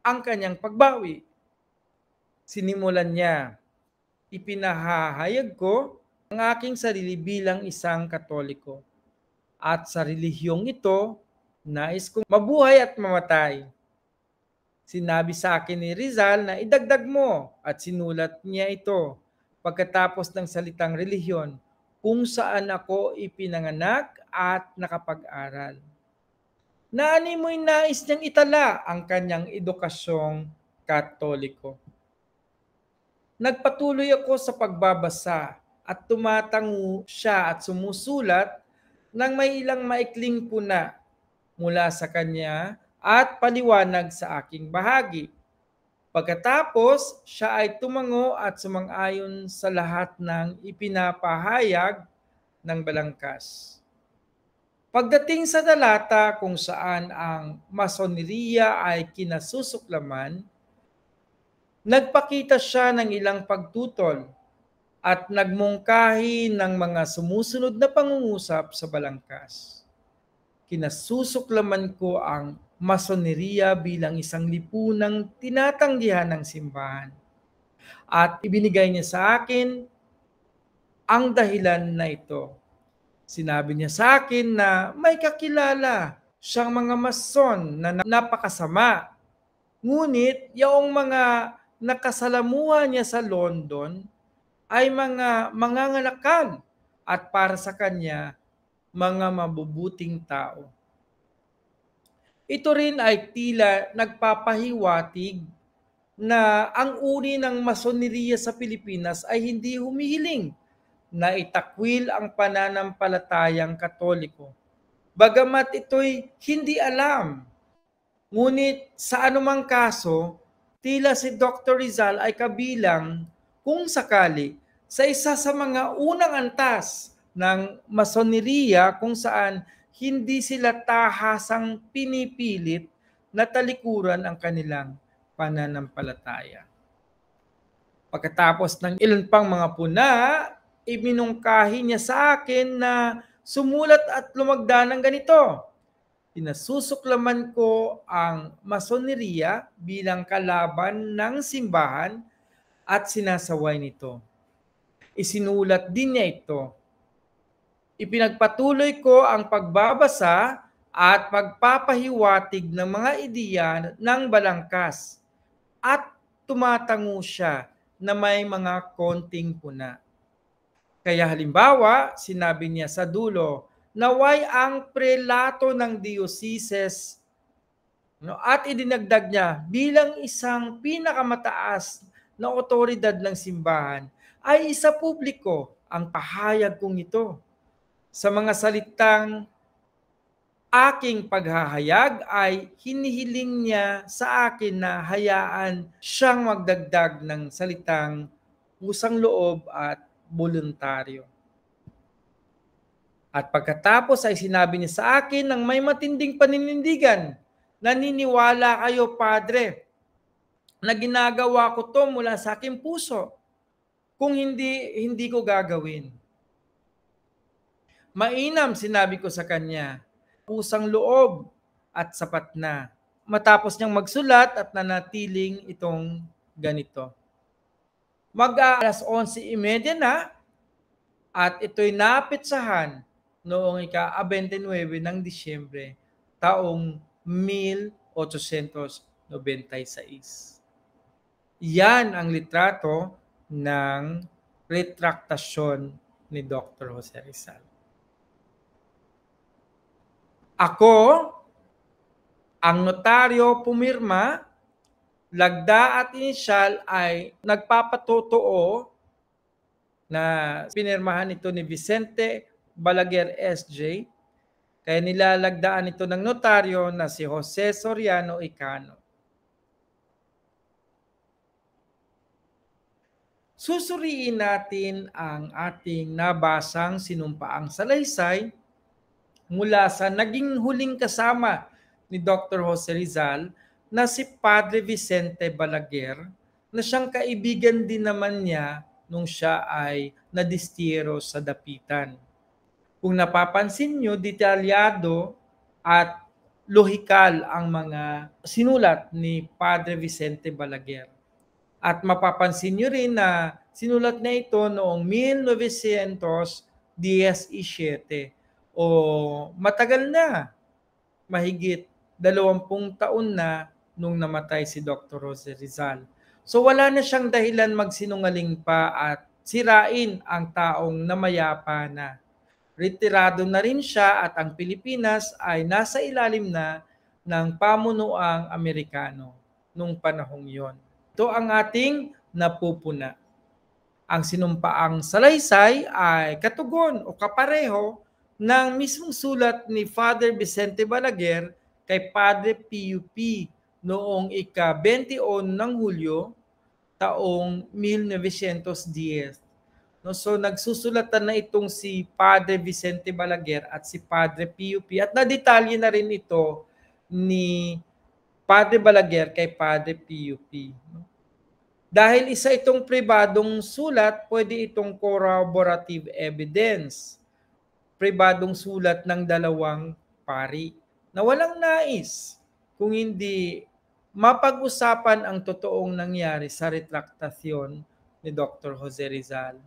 ang kanyang pagbawi. Sinimulan niya, ipinahahayag ko ang aking sarili bilang isang Katoliko. At sa relihiyong ito, nais kong mabuhay at mamatay. Sinabi sa akin ni Rizal na idagdag mo at sinulat niya ito pagkatapos ng salitang relihiyon kung saan ako ipinanganak at nakapag-aral. Naani mo'y nais niyang itala ang kanyang edukasyong Katoliko. Nagpatuloy ako sa pagbabasa at tumatango siya at sumusulat ng may ilang maikling puna mula sa kanya at paliwanag sa aking bahagi. Pagkatapos, siya ay tumango at sumang-ayon sa lahat ng ipinapahayag ng balangkas. Pagdating sa talata kung saan ang masoneriya ay kinasusuklaman, nagpakita siya ng ilang pagtutol at nagmungkahi ng mga sumusunod na pangungusap sa balangkas. Kinasusuklaman ko ang masoneriya bilang isang lipunang tinatanggihan ng simbahan. At ibinigay niya sa akin ang dahilan na ito. Sinabi niya sa akin na may kakilala siyang mga mason na napakasama. Ngunit yung mga nakasalamuha niya sa London ay mga mangangalakal at para sa kanya mga mabubuting tao. Ito rin ay tila nagpapahiwatig na ang uri ng masoneriya sa Pilipinas ay hindi humihiling na itakwil ang pananampalatayang Katoliko. Bagamat ito'y hindi alam, ngunit sa anumang kaso, tila si Dr. Rizal ay kabilang kung sakali sa isa sa mga unang antas ng masoneriya kung saan hindi sila tahasang pinipilit na talikuran ang kanilang pananampalataya. Pagkatapos ng ilan pang mga puna, iminungkahi niya sa akin na sumulat at lumagda ng ganito: "Pinasusuklaman ko ang masoneriya bilang kalaban ng simbahan at sinasaway nito." Isinulat din niya ito: "Ipinagpatuloy ko ang pagbabasa at pagpapahiwatig ng mga ideya ng balangkas at tumatango siya na may mga konting puna. Kaya halimbawa, sinabi niya sa dulo, naway ang prelato ng dioceses, at idinagdag niya bilang isang pinakamataas na otoridad ng simbahan ay isa publiko ang pahayag kong ito. Sa mga salitang aking paghahayag ay hinihiling niya sa akin na hayaan siyang magdagdag ng salitang pusang loob at voluntaryo. At pagkatapos ay sinabi niya sa akin ng may matinding paninindigan, naniniwala kayo, Padre, na ginagawa ko to mula sa aking puso. Kung hindi, hindi ko gagawin. Mainam, sinabi ko sa kanya, pusang loob at sapat na. Matapos niyang magsulat at nanatiling itong ganito. Mag-aalas 11:30 na at ito'y napitsahan noong ika-29 ng Disyembre, taong 1896. Yan ang litrato ng retraktasyon ni Dr. Jose Rizal. Ako, ang notaryo pumirma, lagda at inisyal ay nagpapatotoo na pinirmahan ito ni Vicente Balaguer S.J. Kaya nilalagdaan ito ng notaryo na si Jose Soriano Icano. Susuriin natin ang ating nabasang sinumpaang salaysay mula sa naging huling kasama ni Dr. Jose Rizal na si Padre Vicente Balaguer, na siyang kaibigan din naman niya nung siya ay nadistiro sa Dapitan. Kung napapansin nyo, detalyado at lohikal ang mga sinulat ni Padre Vicente Balaguer. At mapapansin nyo rin na sinulat na ito noong 1917 o matagal na, mahigit 20 taon na nung namatay si Dr. Jose Rizal. So wala na siyang dahilan magsinungaling pa at sirain ang taong namayapa na. Retirado na rin siya at ang Pilipinas ay nasa ilalim na ng pamunuang Amerikano nung panahong yon. Ito ang ating napupuna. Ang sinumpaang salaysay ay katugon o kapareho ng mismong sulat ni Father Vicente Balaguer kay Padre P.U.P. noong ika-21 ng Hulyo taong 1910. So nagsusulatan na itong si Padre Vicente Balaguer at si Padre P.U.P. at nadetalye na rin ito ni Padre Balaguer kay Padre P.U.P. Dahil isa itong pribadong sulat, pwede itong corroborative evidence. Pribadong sulat ng dalawang pari na walang nais kung hindi mapag-usapan ang totoong nangyari sa retraktasyon ni Dr. Jose Rizal.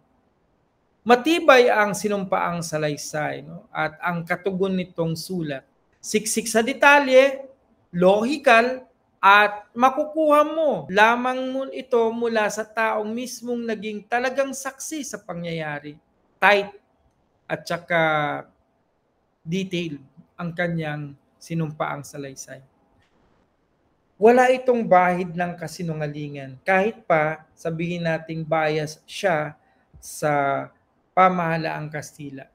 Matibay ang sinumpaang salaysay, at ang katugon nitong sulat. Siksik sa detalye, lohikal, at makukuha mo lamang mo ito mula sa taong mismong naging talagang saksi sa pangyayari. Tight at saka detail ang kanyang sinumpaang salaysay. Wala itong bahid ng kasinungalingan. Kahit pa sabihin nating bias siya sa pamahalaang Kastila.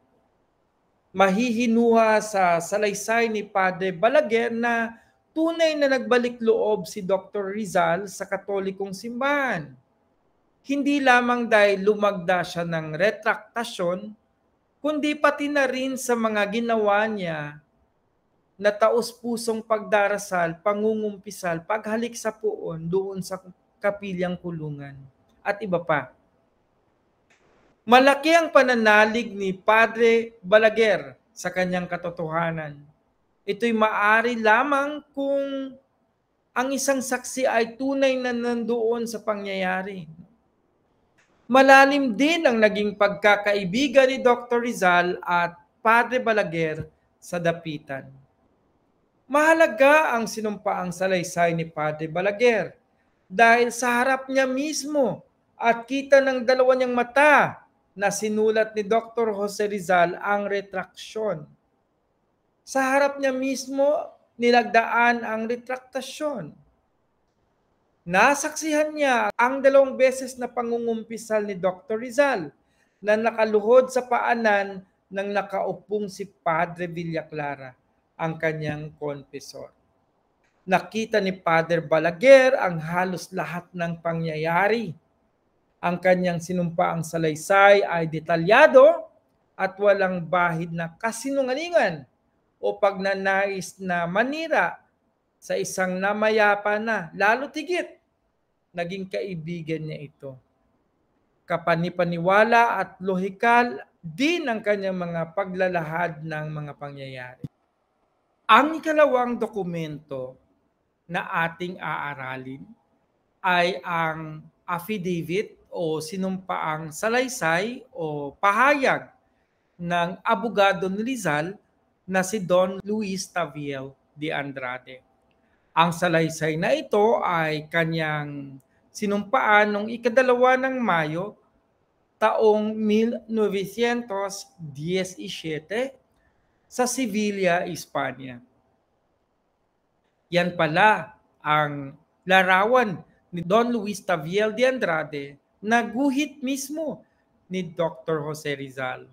Mahihinuha sa salaysay ni Padre Balaguer na tunay na nagbalik loob si Dr. Rizal sa Katolikong simbahan. Hindi lamang dahil lumagda siya ng retraktasyon, kundi pati na rin sa mga ginawa niya na taos-pusong pagdarasal, pangungumpisal, paghalik sa puon doon sa kapilyang kulungan at iba pa. Malaki ang pananalig ni Padre Balaguer sa kanyang katotohanan. Ito'y maaari lamang kung ang isang saksi ay tunay na nandoon sa pangyayari. Malalim din ang naging pagkakaibigan ni Dr. Rizal at Padre Balaguer sa dapitan. Mahalaga ang sinumpaang salaysay ni Padre Balaguer dahil sa harap niya mismo at kita ng dalawa niyang mata na sinulat ni Dr. Jose Rizal ang retraksyon. Sa harap niya mismo nilagdaan ang retraktasyon. Nasaksihan niya ang 2 beses na pangungumpisal ni Dr. Rizal na nakaluhod sa paanan ng nakaupong si Padre Villaclara, ang kanyang konfesor. Nakita ni Padre Balaguer ang halos lahat ng pangyayari. Ang kanyang sinumpaang salaysay ay detalyado at walang bahid na kasinungalingan o pagnanais na manira sa isang namayapa na, lalo tigit, naging kaibigan niya ito. Kapanipaniwala at lohikal din ang kanyang mga paglalahad ng mga pangyayari. Ang ikalawang dokumento na ating aaralin ay ang affidavit o sinumpaang salaysay o pahayag ng abogado ni Rizal na si Don Luis Taviel de Andrade. Ang salaysay na ito ay kanyang sinumpaan noong 2 ng Mayo taong 1917 sa Sevilla, Espanya. Yan pala ang larawan ni Don Luis Taviel de Andrade na guhit mismo ni Dr. Jose Rizal.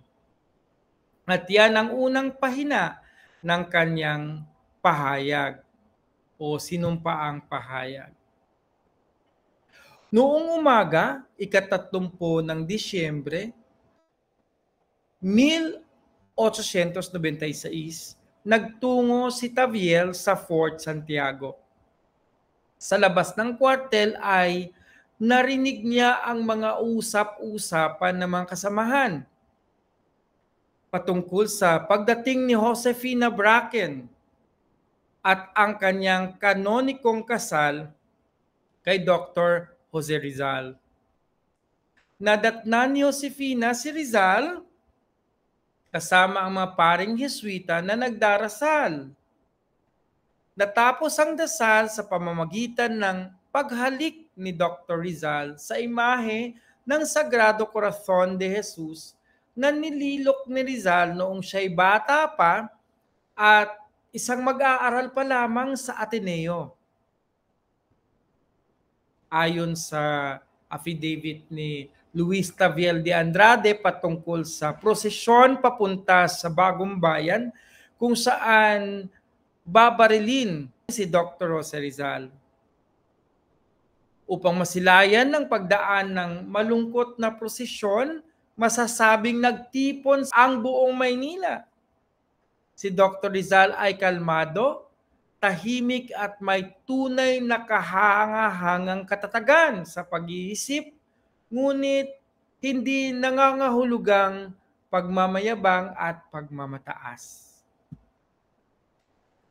At yan ang unang pahina ng kanyang pahayag o sinumpaang pahayag. Noong umaga, 30 ng Disyembre, 1896, nagtungo si Taviel sa Fort Santiago. Sa labas ng kwartel ay narinig niya ang mga usap-usapan ng mga kasamahan patungkol sa pagdating ni Josefina Bracken at ang kanyang kanonikong kasal kay Dr. Jose Rizal. Nadatnan ni Josefina si Rizal kasama ang mga paring Jesuita na nagdarasal. Natapos ang dasal sa pamamagitan ng paghalik ni Dr. Rizal sa imahe ng Sagrado Corazon de Jesus na nililok ni Rizal noong siya'y bata pa at isang mag-aaral pa lamang sa Ateneo. Ayon sa affidavit ni Luis Taviel de Andrade patungkol sa prosesyon papunta sa Bagong Bayan kung saan babarilin si Dr. Jose Rizal. Upang masilayan ng pagdaan ng malungkot na prosesyon, masasabing nagtipon ang buong Maynila. Si Dr. Rizal ay kalmado, tahimik at may tunay na kahanga-hangang katatagan sa pag-iisip, ngunit hindi nangangahulugang pagmamayabang at pagmamataas.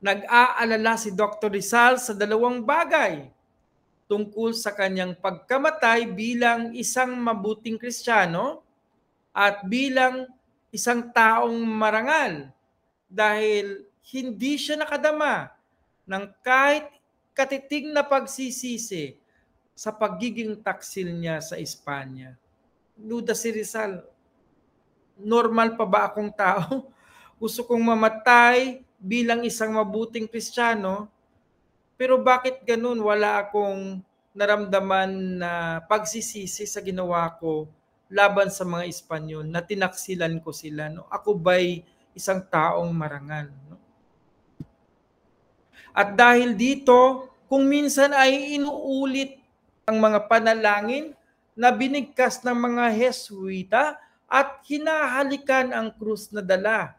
Nag-aalala si Dr. Rizal sa 2 bagay tungkol sa kanyang pagkamatay bilang isang mabuting Kristiyano at bilang isang taong marangal dahil hindi siya nakadama ng kahit katiting na pagsisisi sa pagiging taksil niya sa Espanya. Duda si Rizal, normal pa ba akong tao? Gusto kong mamatay bilang isang mabuting Kristiyano, pero bakit ganun? Wala akong naramdaman na pagsisisi sa ginawa ko laban sa mga Espanyol na tinaksilan ko sila. No? Ako ba'y isang taong marangal? No? At dahil dito, kung minsan ay inuulit ang mga panalangin na binigkas ng mga Heswita at hinahalikan ang krus na dala.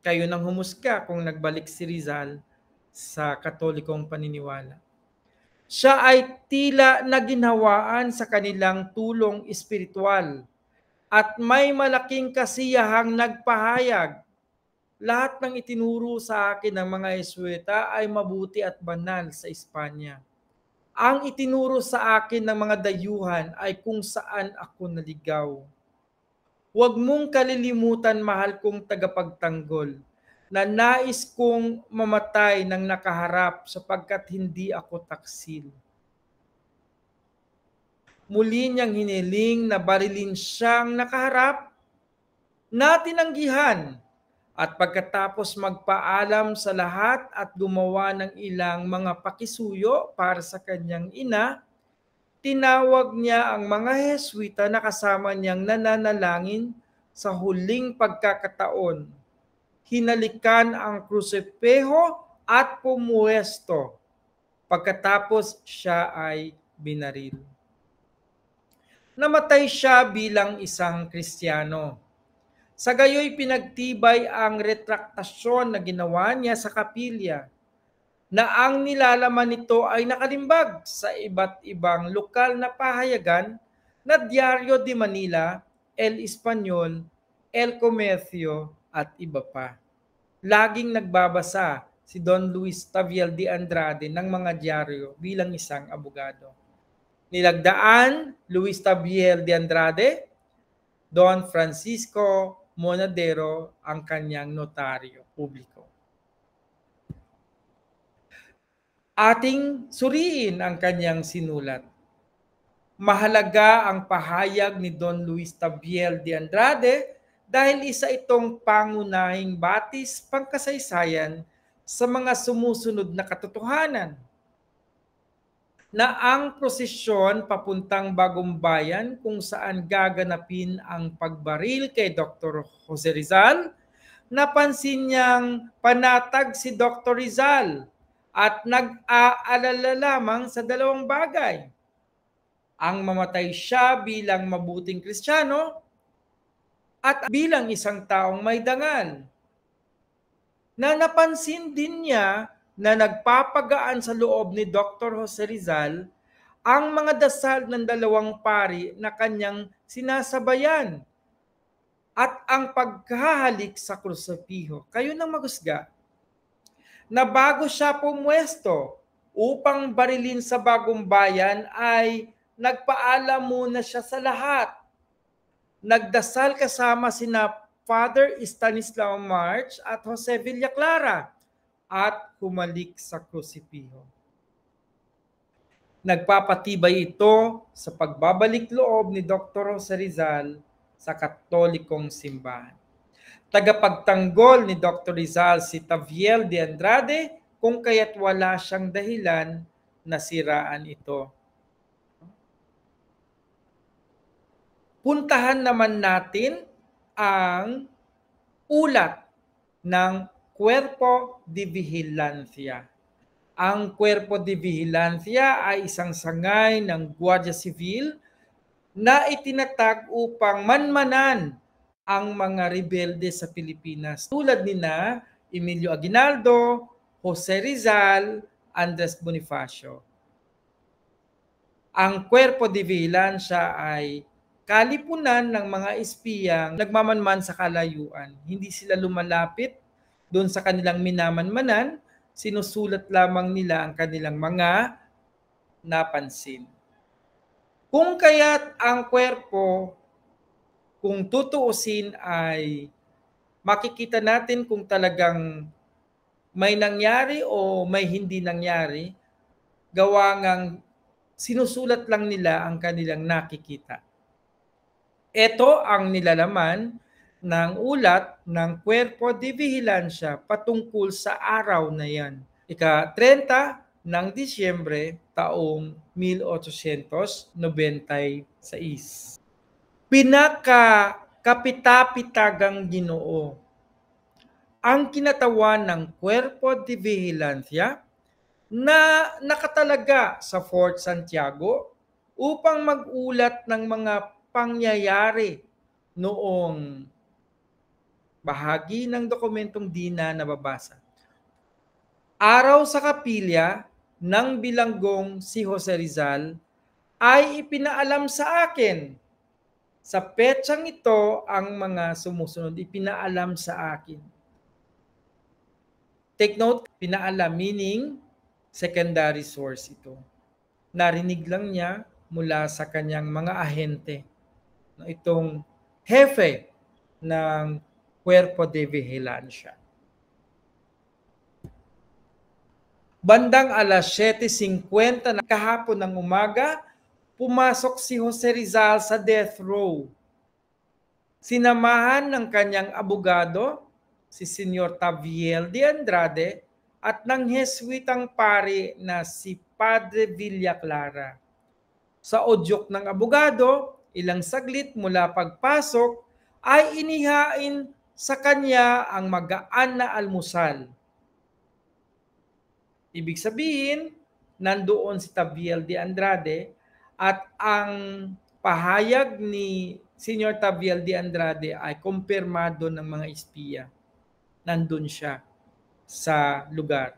Kayo nang humusga kung nagbalik si Rizal sa Katolikong paniniwala. Siya ay tila naginhawaan sa kanilang tulong espiritual at may malaking kasiyahang nagpahayag. Lahat ng itinuro sa akin ng mga Jesuita ay mabuti at banal sa Espanya. Ang itinuro sa akin ng mga dayuhan ay kung saan ako naligaw. Huwag mong kalilimutan, mahal kong tagapagtanggol, na nais kong mamatay ng nakaharap sapagkat hindi ako taksil. Muli niyang hiniling na barilin siyang nakaharap na tinanggihan at pagkatapos magpaalam sa lahat at gumawa ng ilang mga pakisuyo para sa kanyang ina, tinawag niya ang mga Heswita na kasama niyang nananalangin sa huling pagkakataon. Hinalikan ang krusipeho at pumuwesto. Pagkatapos siya ay binaril. Namatay siya bilang isang Kristiyano. Sa gayoy pinagtibay ang retraktasyon na ginawa niya sa kapilya na ang nilalaman nito ay nakalimbag sa iba't ibang lokal na pahayagan na Diario de Manila, El Espanyol, El Comercio at iba pa. Laging nagbabasa si Don Luis Taviel de Andrade ng mga dyaryo bilang isang abogado. Nilagdaan Luis Taviel de Andrade, Don Francisco Monadero ang kanyang notaryo publiko. Ating suriin ang kanyang sinulat. Mahalaga ang pahayag ni Don Luis Taviel de Andrade dahil isa itong pangunahing batis pangkasaysayan sa mga sumusunod na katotohanan. Na ang prosesyon papuntang Bagong Bayan kung saan gaganapin ang pagbaril kay Dr. Jose Rizal, napansin niyang panatag si Dr. Rizal at nag-aalala lamang sa dalawang bagay. Ang mamatay siya bilang mabuting Kristiyano at bilang isang taong may dangal. Na napansin din niya na nagpapagaan sa loob ni Dr. Jose Rizal ang mga dasal ng dalawang pari na kanyang sinasabayan at ang paghahalik sa krusipiho. Kayo nang magusga na bago siya pumwesto upang barilin sa Bagong Bayan ay nagpaalam muna siya sa lahat. Nagdasal kasama sina Father Stanislao March at Jose Villaclara at humalik sa krusipiho. Nagpapatibay ito sa pagbabalik loob ni Dr. Jose Rizal sa Katolikong simbahan. Tagapagtanggol ni Dr. Rizal si Taviel de Andrade kung kaya't wala siyang dahilan na siraan ito. Puntahan naman natin ang ulat ng Cuerpo de Vigilancia. Ang Cuerpo de Vigilancia ay isang sangay ng Guardia Civil na itinatag upang manmanan ang mga rebelde sa Pilipinas tulad nina Emilio Aguinaldo, Jose Rizal, Andres Bonifacio. Ang Cuerpo de Vigilancia ay kalipunan ng mga espiyang nagmamanman sa kalayuan. Hindi sila lumalapit doon sa kanilang minamanmanan, sinusulat lamang nila ang kanilang mga napansin. Kung kaya't ang Cuerpo, kung tutuusin ay makikita natin kung talagang may nangyari o may hindi nangyari, gawa ngang sinusulat lang nila ang kanilang nakikita. Ito ang nilalaman ng ulat ng Cuerpo de Vigilancia patungkol sa araw na yan. Ika-30 ng Disyembre taong 1896. Pinaka-kapitapitagang Ginoo ang kinatawan ng Cuerpo de Vigilancia na nakatalaga sa Fort Santiago upang mag-ulat ng mga pangyayari noong bahagi ng dokumentong di na nababasa. Araw sa kapilya ng bilanggong si Jose Rizal ay ipinaalam sa akin. Sa petsang ito ang mga sumusunod ipinaalam sa akin. Take note, pinaalam meaning secondary source ito. Narinig lang niya mula sa kanyang mga ahente na itong hefe ng Cuerpo de Vigilancia. Bandang alas 7:50 na kahapon ng umaga, pumasok si Jose Rizal sa death row. Sinamahan ng kanyang abogado, si Senyor Taviel de Andrade, at ng Jesuitang pari na si Padre Villaclara. Sa udyok ng abogado, ilang saglit mula pagpasok, ay inihain sa kanya ang magaan na almusal. Ibig sabihin, nandoon si Taviel de Andrade at ang pahayag ni Senyor Taviel de Andrade ay kumpirmado ng mga espiya. Nandun siya sa lugar.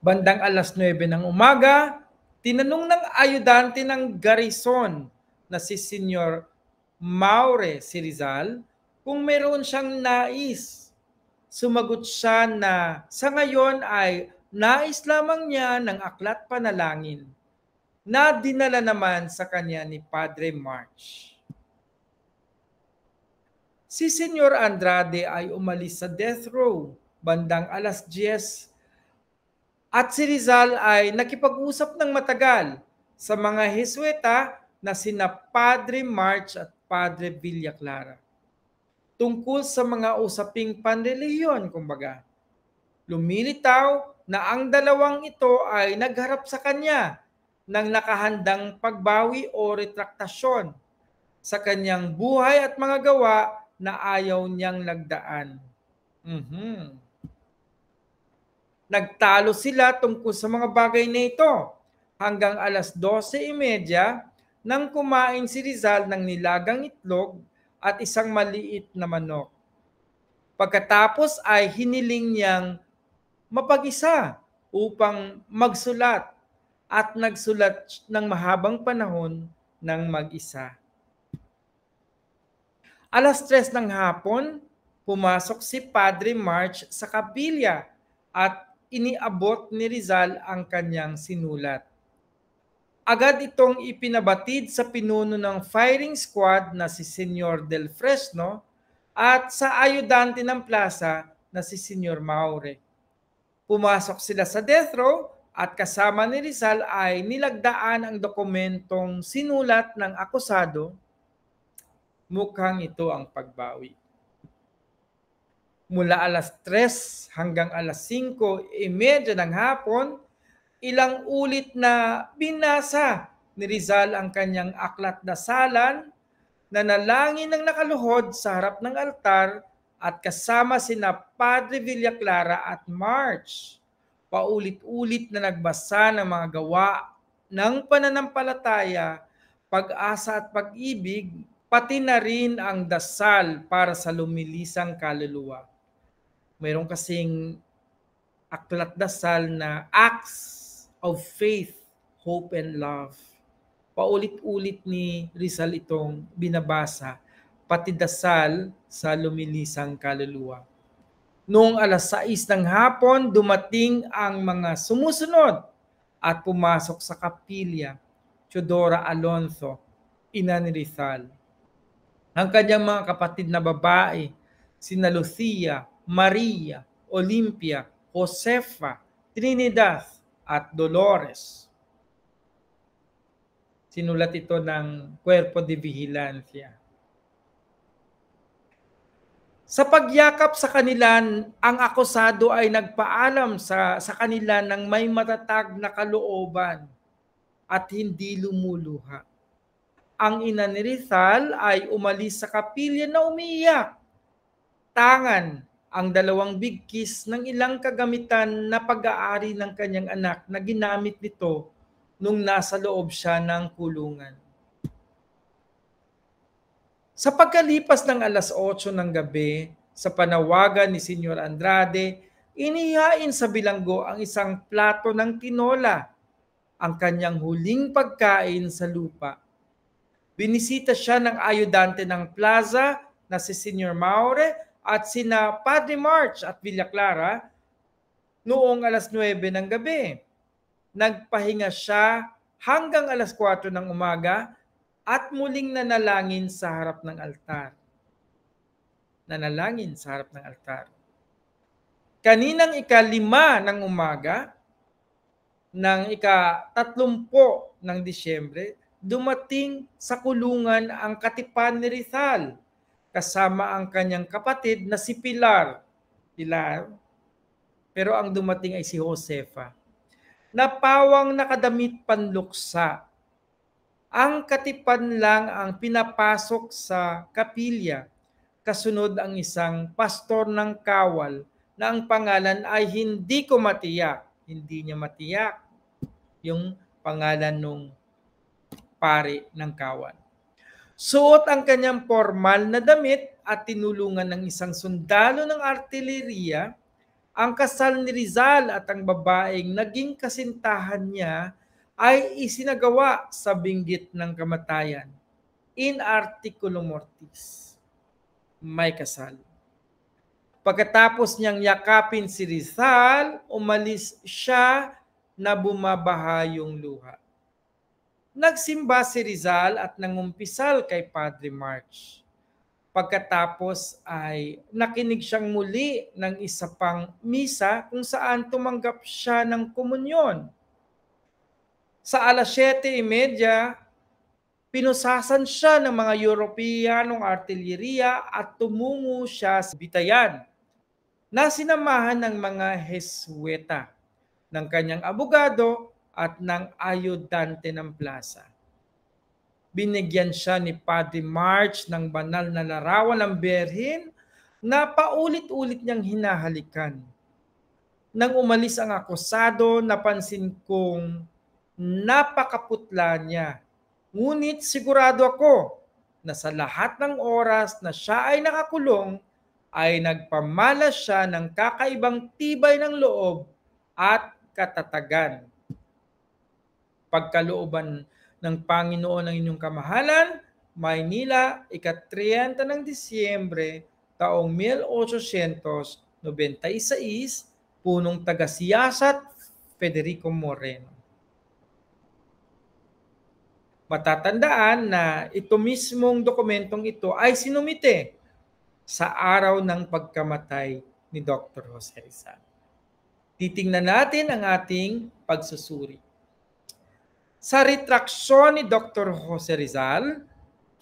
Bandang alas 9 ng umaga, tinanong ng ayudante ng garrison na si Senyor Maure si Rizal kung meron siyang nais. Sumagot siya na sa ngayon ay nais lamang niya ng aklat panalangin na dinala naman sa kanya ni Padre March. Si Senyor Andrade ay umalis sa death row bandang alas 10 at si Rizal ay nakipag-usap ng matagal sa mga Jesuita na sina Padre March at Padre Villaclara tungkol sa mga usaping panrelihiyon, kumbaga. Lumilitaw na ang dalawang ito ay nagharap sa kanya ng nakahandang pagbawi o retraktasyon sa kanyang buhay at mga gawa na ayaw niyang lagdaan. Nagtalo sila tungkol sa mga bagay na ito hanggang alas 12:30 nang kumain si Rizal ng nilagang itlog at isang maliit na manok. Pagkatapos ay hiniling niyang mapag-isa upang magsulat at nagsulat ng mahabang panahon ng mag-isa. Alas 3 ng hapon, pumasok si Padre March sa kapilya at iniabot ni Rizal ang kanyang sinulat. Agad itong ipinabatid sa pinuno ng firing squad na si Senyor Del Fresno at sa ayudante ng plaza na si Senyor Maure. Pumasok sila sa death row at kasama ni Rizal ay nilagdaan ang dokumentong sinulat ng akusado. Mukhang ito ang pagbawi. Mula alas 3 hanggang alas 5:30 ng hapon, ilang ulit na binasa ni Rizal ang kanyang aklat dasalan, nanalangin ng nakaluhod sa harap ng altar at kasama sina Padre Villaclara at March. Paulit-ulit na nagbasa ng mga gawa ng pananampalataya, pag-asa at pag-ibig, pati na rin ang dasal para sa lumilisang kaluluwa. Mayroon kasing aklat dasal na Acts of Faith, Hope, and Love. Paulit-ulit ni Rizal itong binabasa, pati dasal sa lumilisang kaluluwa. Noong alas 6 ng hapon, dumating ang mga sumusunod at pumasok sa kapilya. Teodora Alonso, ina ni Rizal. Ang kanyang mga kapatid na babae, sina Lucia, Maria, Olympia, Josefa, Trinidad, at Dolores. Sinulat ito ng Cuerpo de Vigilancia. Sa pagyakap sa kanila, ang akusado ay nagpaalam sa kanila ng may matatag na kalooban at hindi lumuluha. Ang ina ni Rizal ay umalis sa kapilya na umiiyak. Tangan ang dalawang bigkis ng ilang kagamitan na pag-aari ng kanyang anak na ginamit nito nung nasa loob siya ng kulungan. Sa pagkalipas ng alas 8 ng gabi, sa panawagan ni Senyor Andrade, inihain sa bilanggo ang isang plato ng tinola, ang kanyang huling pagkain sa lupa. Binisita siya ng ayudante ng plaza na si Senyor Maure at sina Padre March at Villa Clara noong alas 9 ng gabi. Nagpahinga siya hanggang alas 4 ng umaga at muling nanalangin sa harap ng altar. Nanalangin sa harap ng altar. Kaninang ika-5 ng umaga, ng ika-30 ng Disyembre, dumating sa kulungan ang katipan ni Rizal kasama ang kanyang kapatid na si Pilar. Pero ang dumating ay si Josefa. Napawang nakadamit panluksa. Ang katipan lang ang pinapasok sa kapilya. Kasunod ang isang pastor ng kawal na ang pangalan ay hindi ko matiyak. Hindi niya matiyak yung pangalan nung pare ng kawal. Suot ang kanyang formal na damit at tinulungan ng isang sundalo ng artilleriya. Ang kasal ni Rizal at ang babaeng naging kasintahan niya ay isinagawa sa binggit ng kamatayan. In articulo mortis. May kasal. Pagkatapos niyang yakapin si Rizal, umalis siya na bumabaha yung luha. Nagsimba si Rizal at nangumpisal kay Padre March. Pagkatapos ay nakinig siyang muli ng isa pang misa kung saan tumanggap siya ng komunyon. Sa alas 7:30, pinusasan siya ng mga Europeanong artilleriya at tumungo siya sa Bitayan na sinamahan ng mga Hesweta, ng kanyang abogado at ng ayudante ng plaza. Binigyan siya ni Padre March ng banal na larawan ng Berhin na paulit-ulit niyang hinahalikan. Nang umalis ang akusado, napansin kong napakaputla niya. Ngunit sigurado ako na sa lahat ng oras na siya ay nakakulong, ay nagpamalas siya ng kakaibang tibay ng loob at katatagan. Pagkalooban ng Panginoon ang inyong kamahalan, Maynila, ika-30 ng Disyembre, taong 1896, punong taga-siyasat, Federico Moreno. Matatandaan na ito mismong dokumentong ito ay sinumite sa araw ng pagkamatay ni Dr. Jose Rizal. Titingnan natin ang ating pagsusuri. Sa retraksyon ni Dr. Jose Rizal,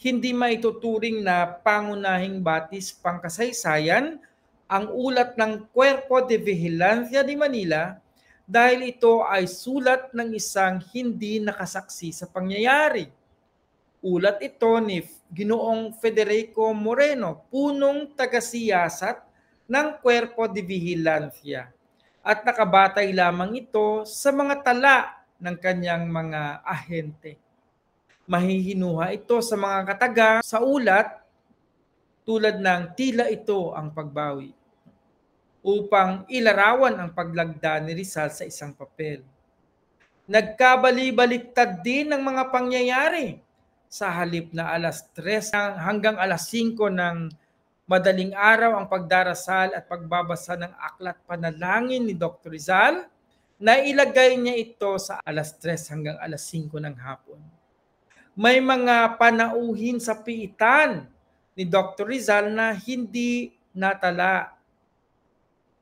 hindi maituturing na pangunahing batis pangkasaysayan ang ulat ng Cuerpo de Vigilancia de Manila dahil ito ay sulat ng isang hindi nakasaksi sa pangyayari. Ulat ito ni Ginoong Federico Moreno, punong taga-siyasat ng Cuerpo de Vigilancia, at nakabatay lamang ito sa mga tala ng kanyang mga ahente. Mahihinuha ito sa mga kataga sa ulat tulad ng tila ito ang pagbawi upang ilarawan ang paglagda ni Rizal sa isang papel. Nagkabali-baliktad din ng mga pangyayari. Sa halip na alas 3 hanggang alas 5 ng madaling araw ang pagdarasal at pagbabasa ng aklat panalangin ni Dr. Rizal, nailagay niya ito sa alas 3 hanggang alas 5 ng hapon. May mga panauhin sa piitan ni Dr. Rizal na hindi natala.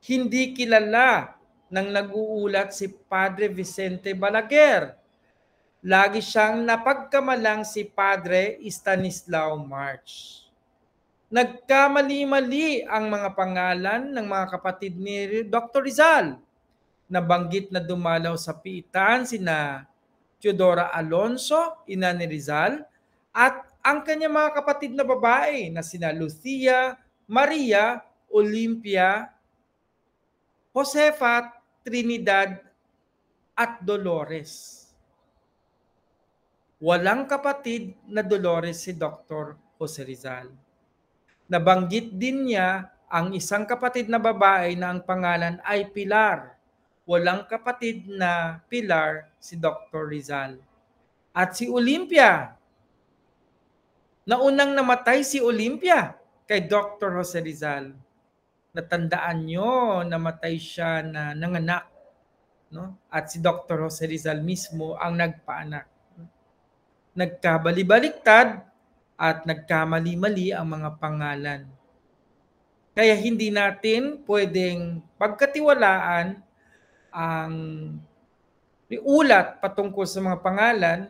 Hindi kilala ng nag-uulat si Padre Vicente Balaguer. Lagi siyang napagkamalang si Padre Stanislao March. Nagkamali-mali ang mga pangalan ng mga kapatid ni Dr. Rizal. Nabanggit na dumalaw sa piitan sina Teodora Alonso, ina ni Rizal, at ang kanyang mga kapatid na babae na sina Lucia, Maria, Olympia, Josefa, Trinidad, at Dolores. Walang kapatid na Dolores si Dr. Jose Rizal. Nabanggit din niya ang isang kapatid na babae na ang pangalan ay Pilar. Walang kapatid na Pilar si Dr. Rizal. At si Olympia, naunang namatay si Olympia kay Dr. Jose Rizal. Natandaan nyo, namatay siya na nanganak. No? At si Dr. Jose Rizal mismo ang nagpaanak. Nagkabali-baliktad at nagkamali-mali ang mga pangalan. Kaya hindi natin pwedeng pagkatiwalaan ang ulat patungkol sa mga pangalan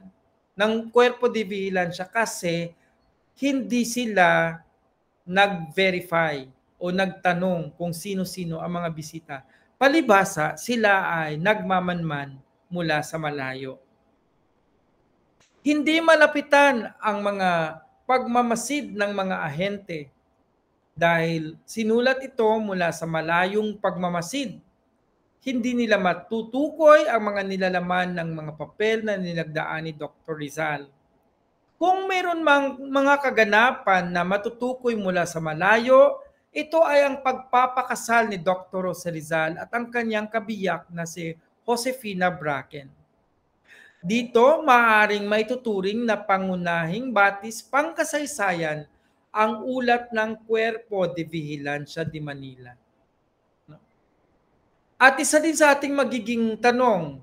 ng Cuerpo de Vigilancia kasi hindi sila nag-verify o nagtanong kung sino-sino ang mga bisita. Palibhasa, sila ay nagmamanman mula sa malayo. Hindi malapitan ang mga pagmamasid ng mga ahente dahil sinulat ito mula sa malayong pagmamasid. Hindi nila matutukoy ang mga nilalaman ng mga papel na nilagdaan ni Dr. Rizal. Kung mayroon mang mga kaganapan na matutukoy mula sa malayo, ito ay ang pagpapakasal ni Dr. Jose Rizal at ang kanyang kabiyak na si Josefina Bracken. Dito, maaaring maituturing na pangunahing batis pangkasaysayan ang ulat ng Cuerpo de Vigilancia de Manila. At isa din sa ating magiging tanong,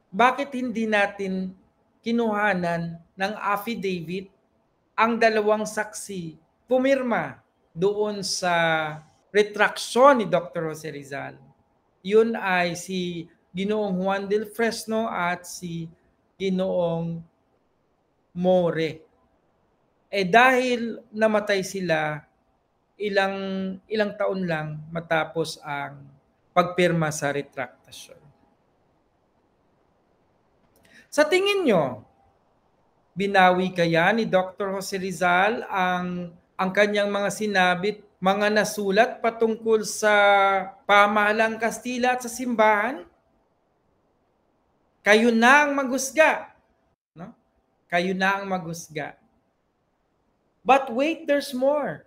bakit hindi natin kinuhanan ng affidavit ang dalawang saksi pumirma doon sa retraksyon ni Dr. Jose Rizal? Yun ay si Ginoong Juan del Fresno at si Ginoong More. Dahil namatay sila ilang taon lang matapos ang pagpirma sa retraktasyon. Sa tingin nyo, binawi kaya ni Dr. Jose Rizal ang kanyang mga sinabit, mga nasulat patungkol sa pamahalang Kastila at sa simbahan? Kayo na ang maghusga. No? Kayo na ang maghusga. But wait, there's more.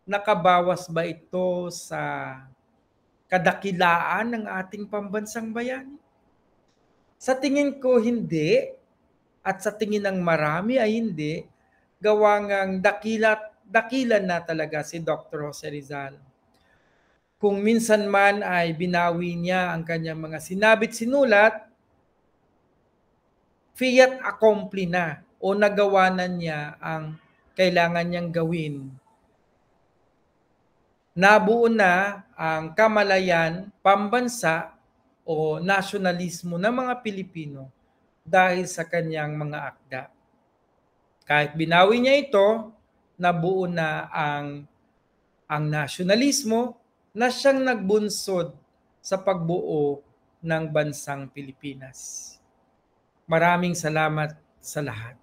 Nakabawas ba ito sa kadakilaan ng ating pambansang bayani? Sa tingin ko, hindi. At sa tingin ng marami ay hindi. Gawa ngang dakilan na talaga si Dr. Jose Rizal. Kung minsan man ay binawi niya ang kanyang mga sinabit sinulat, fiat accompli na o nagawa na niya ang kailangan niyang gawin. Nabuo na ang kamalayan, pambansa o nasyonalismo ng mga Pilipino dahil sa kanyang mga akda. Kahit binawi niya ito, nabuo na ang nasyonalismo na siyang nagbunsod sa pagbuo ng bansang Pilipinas. Maraming salamat sa lahat.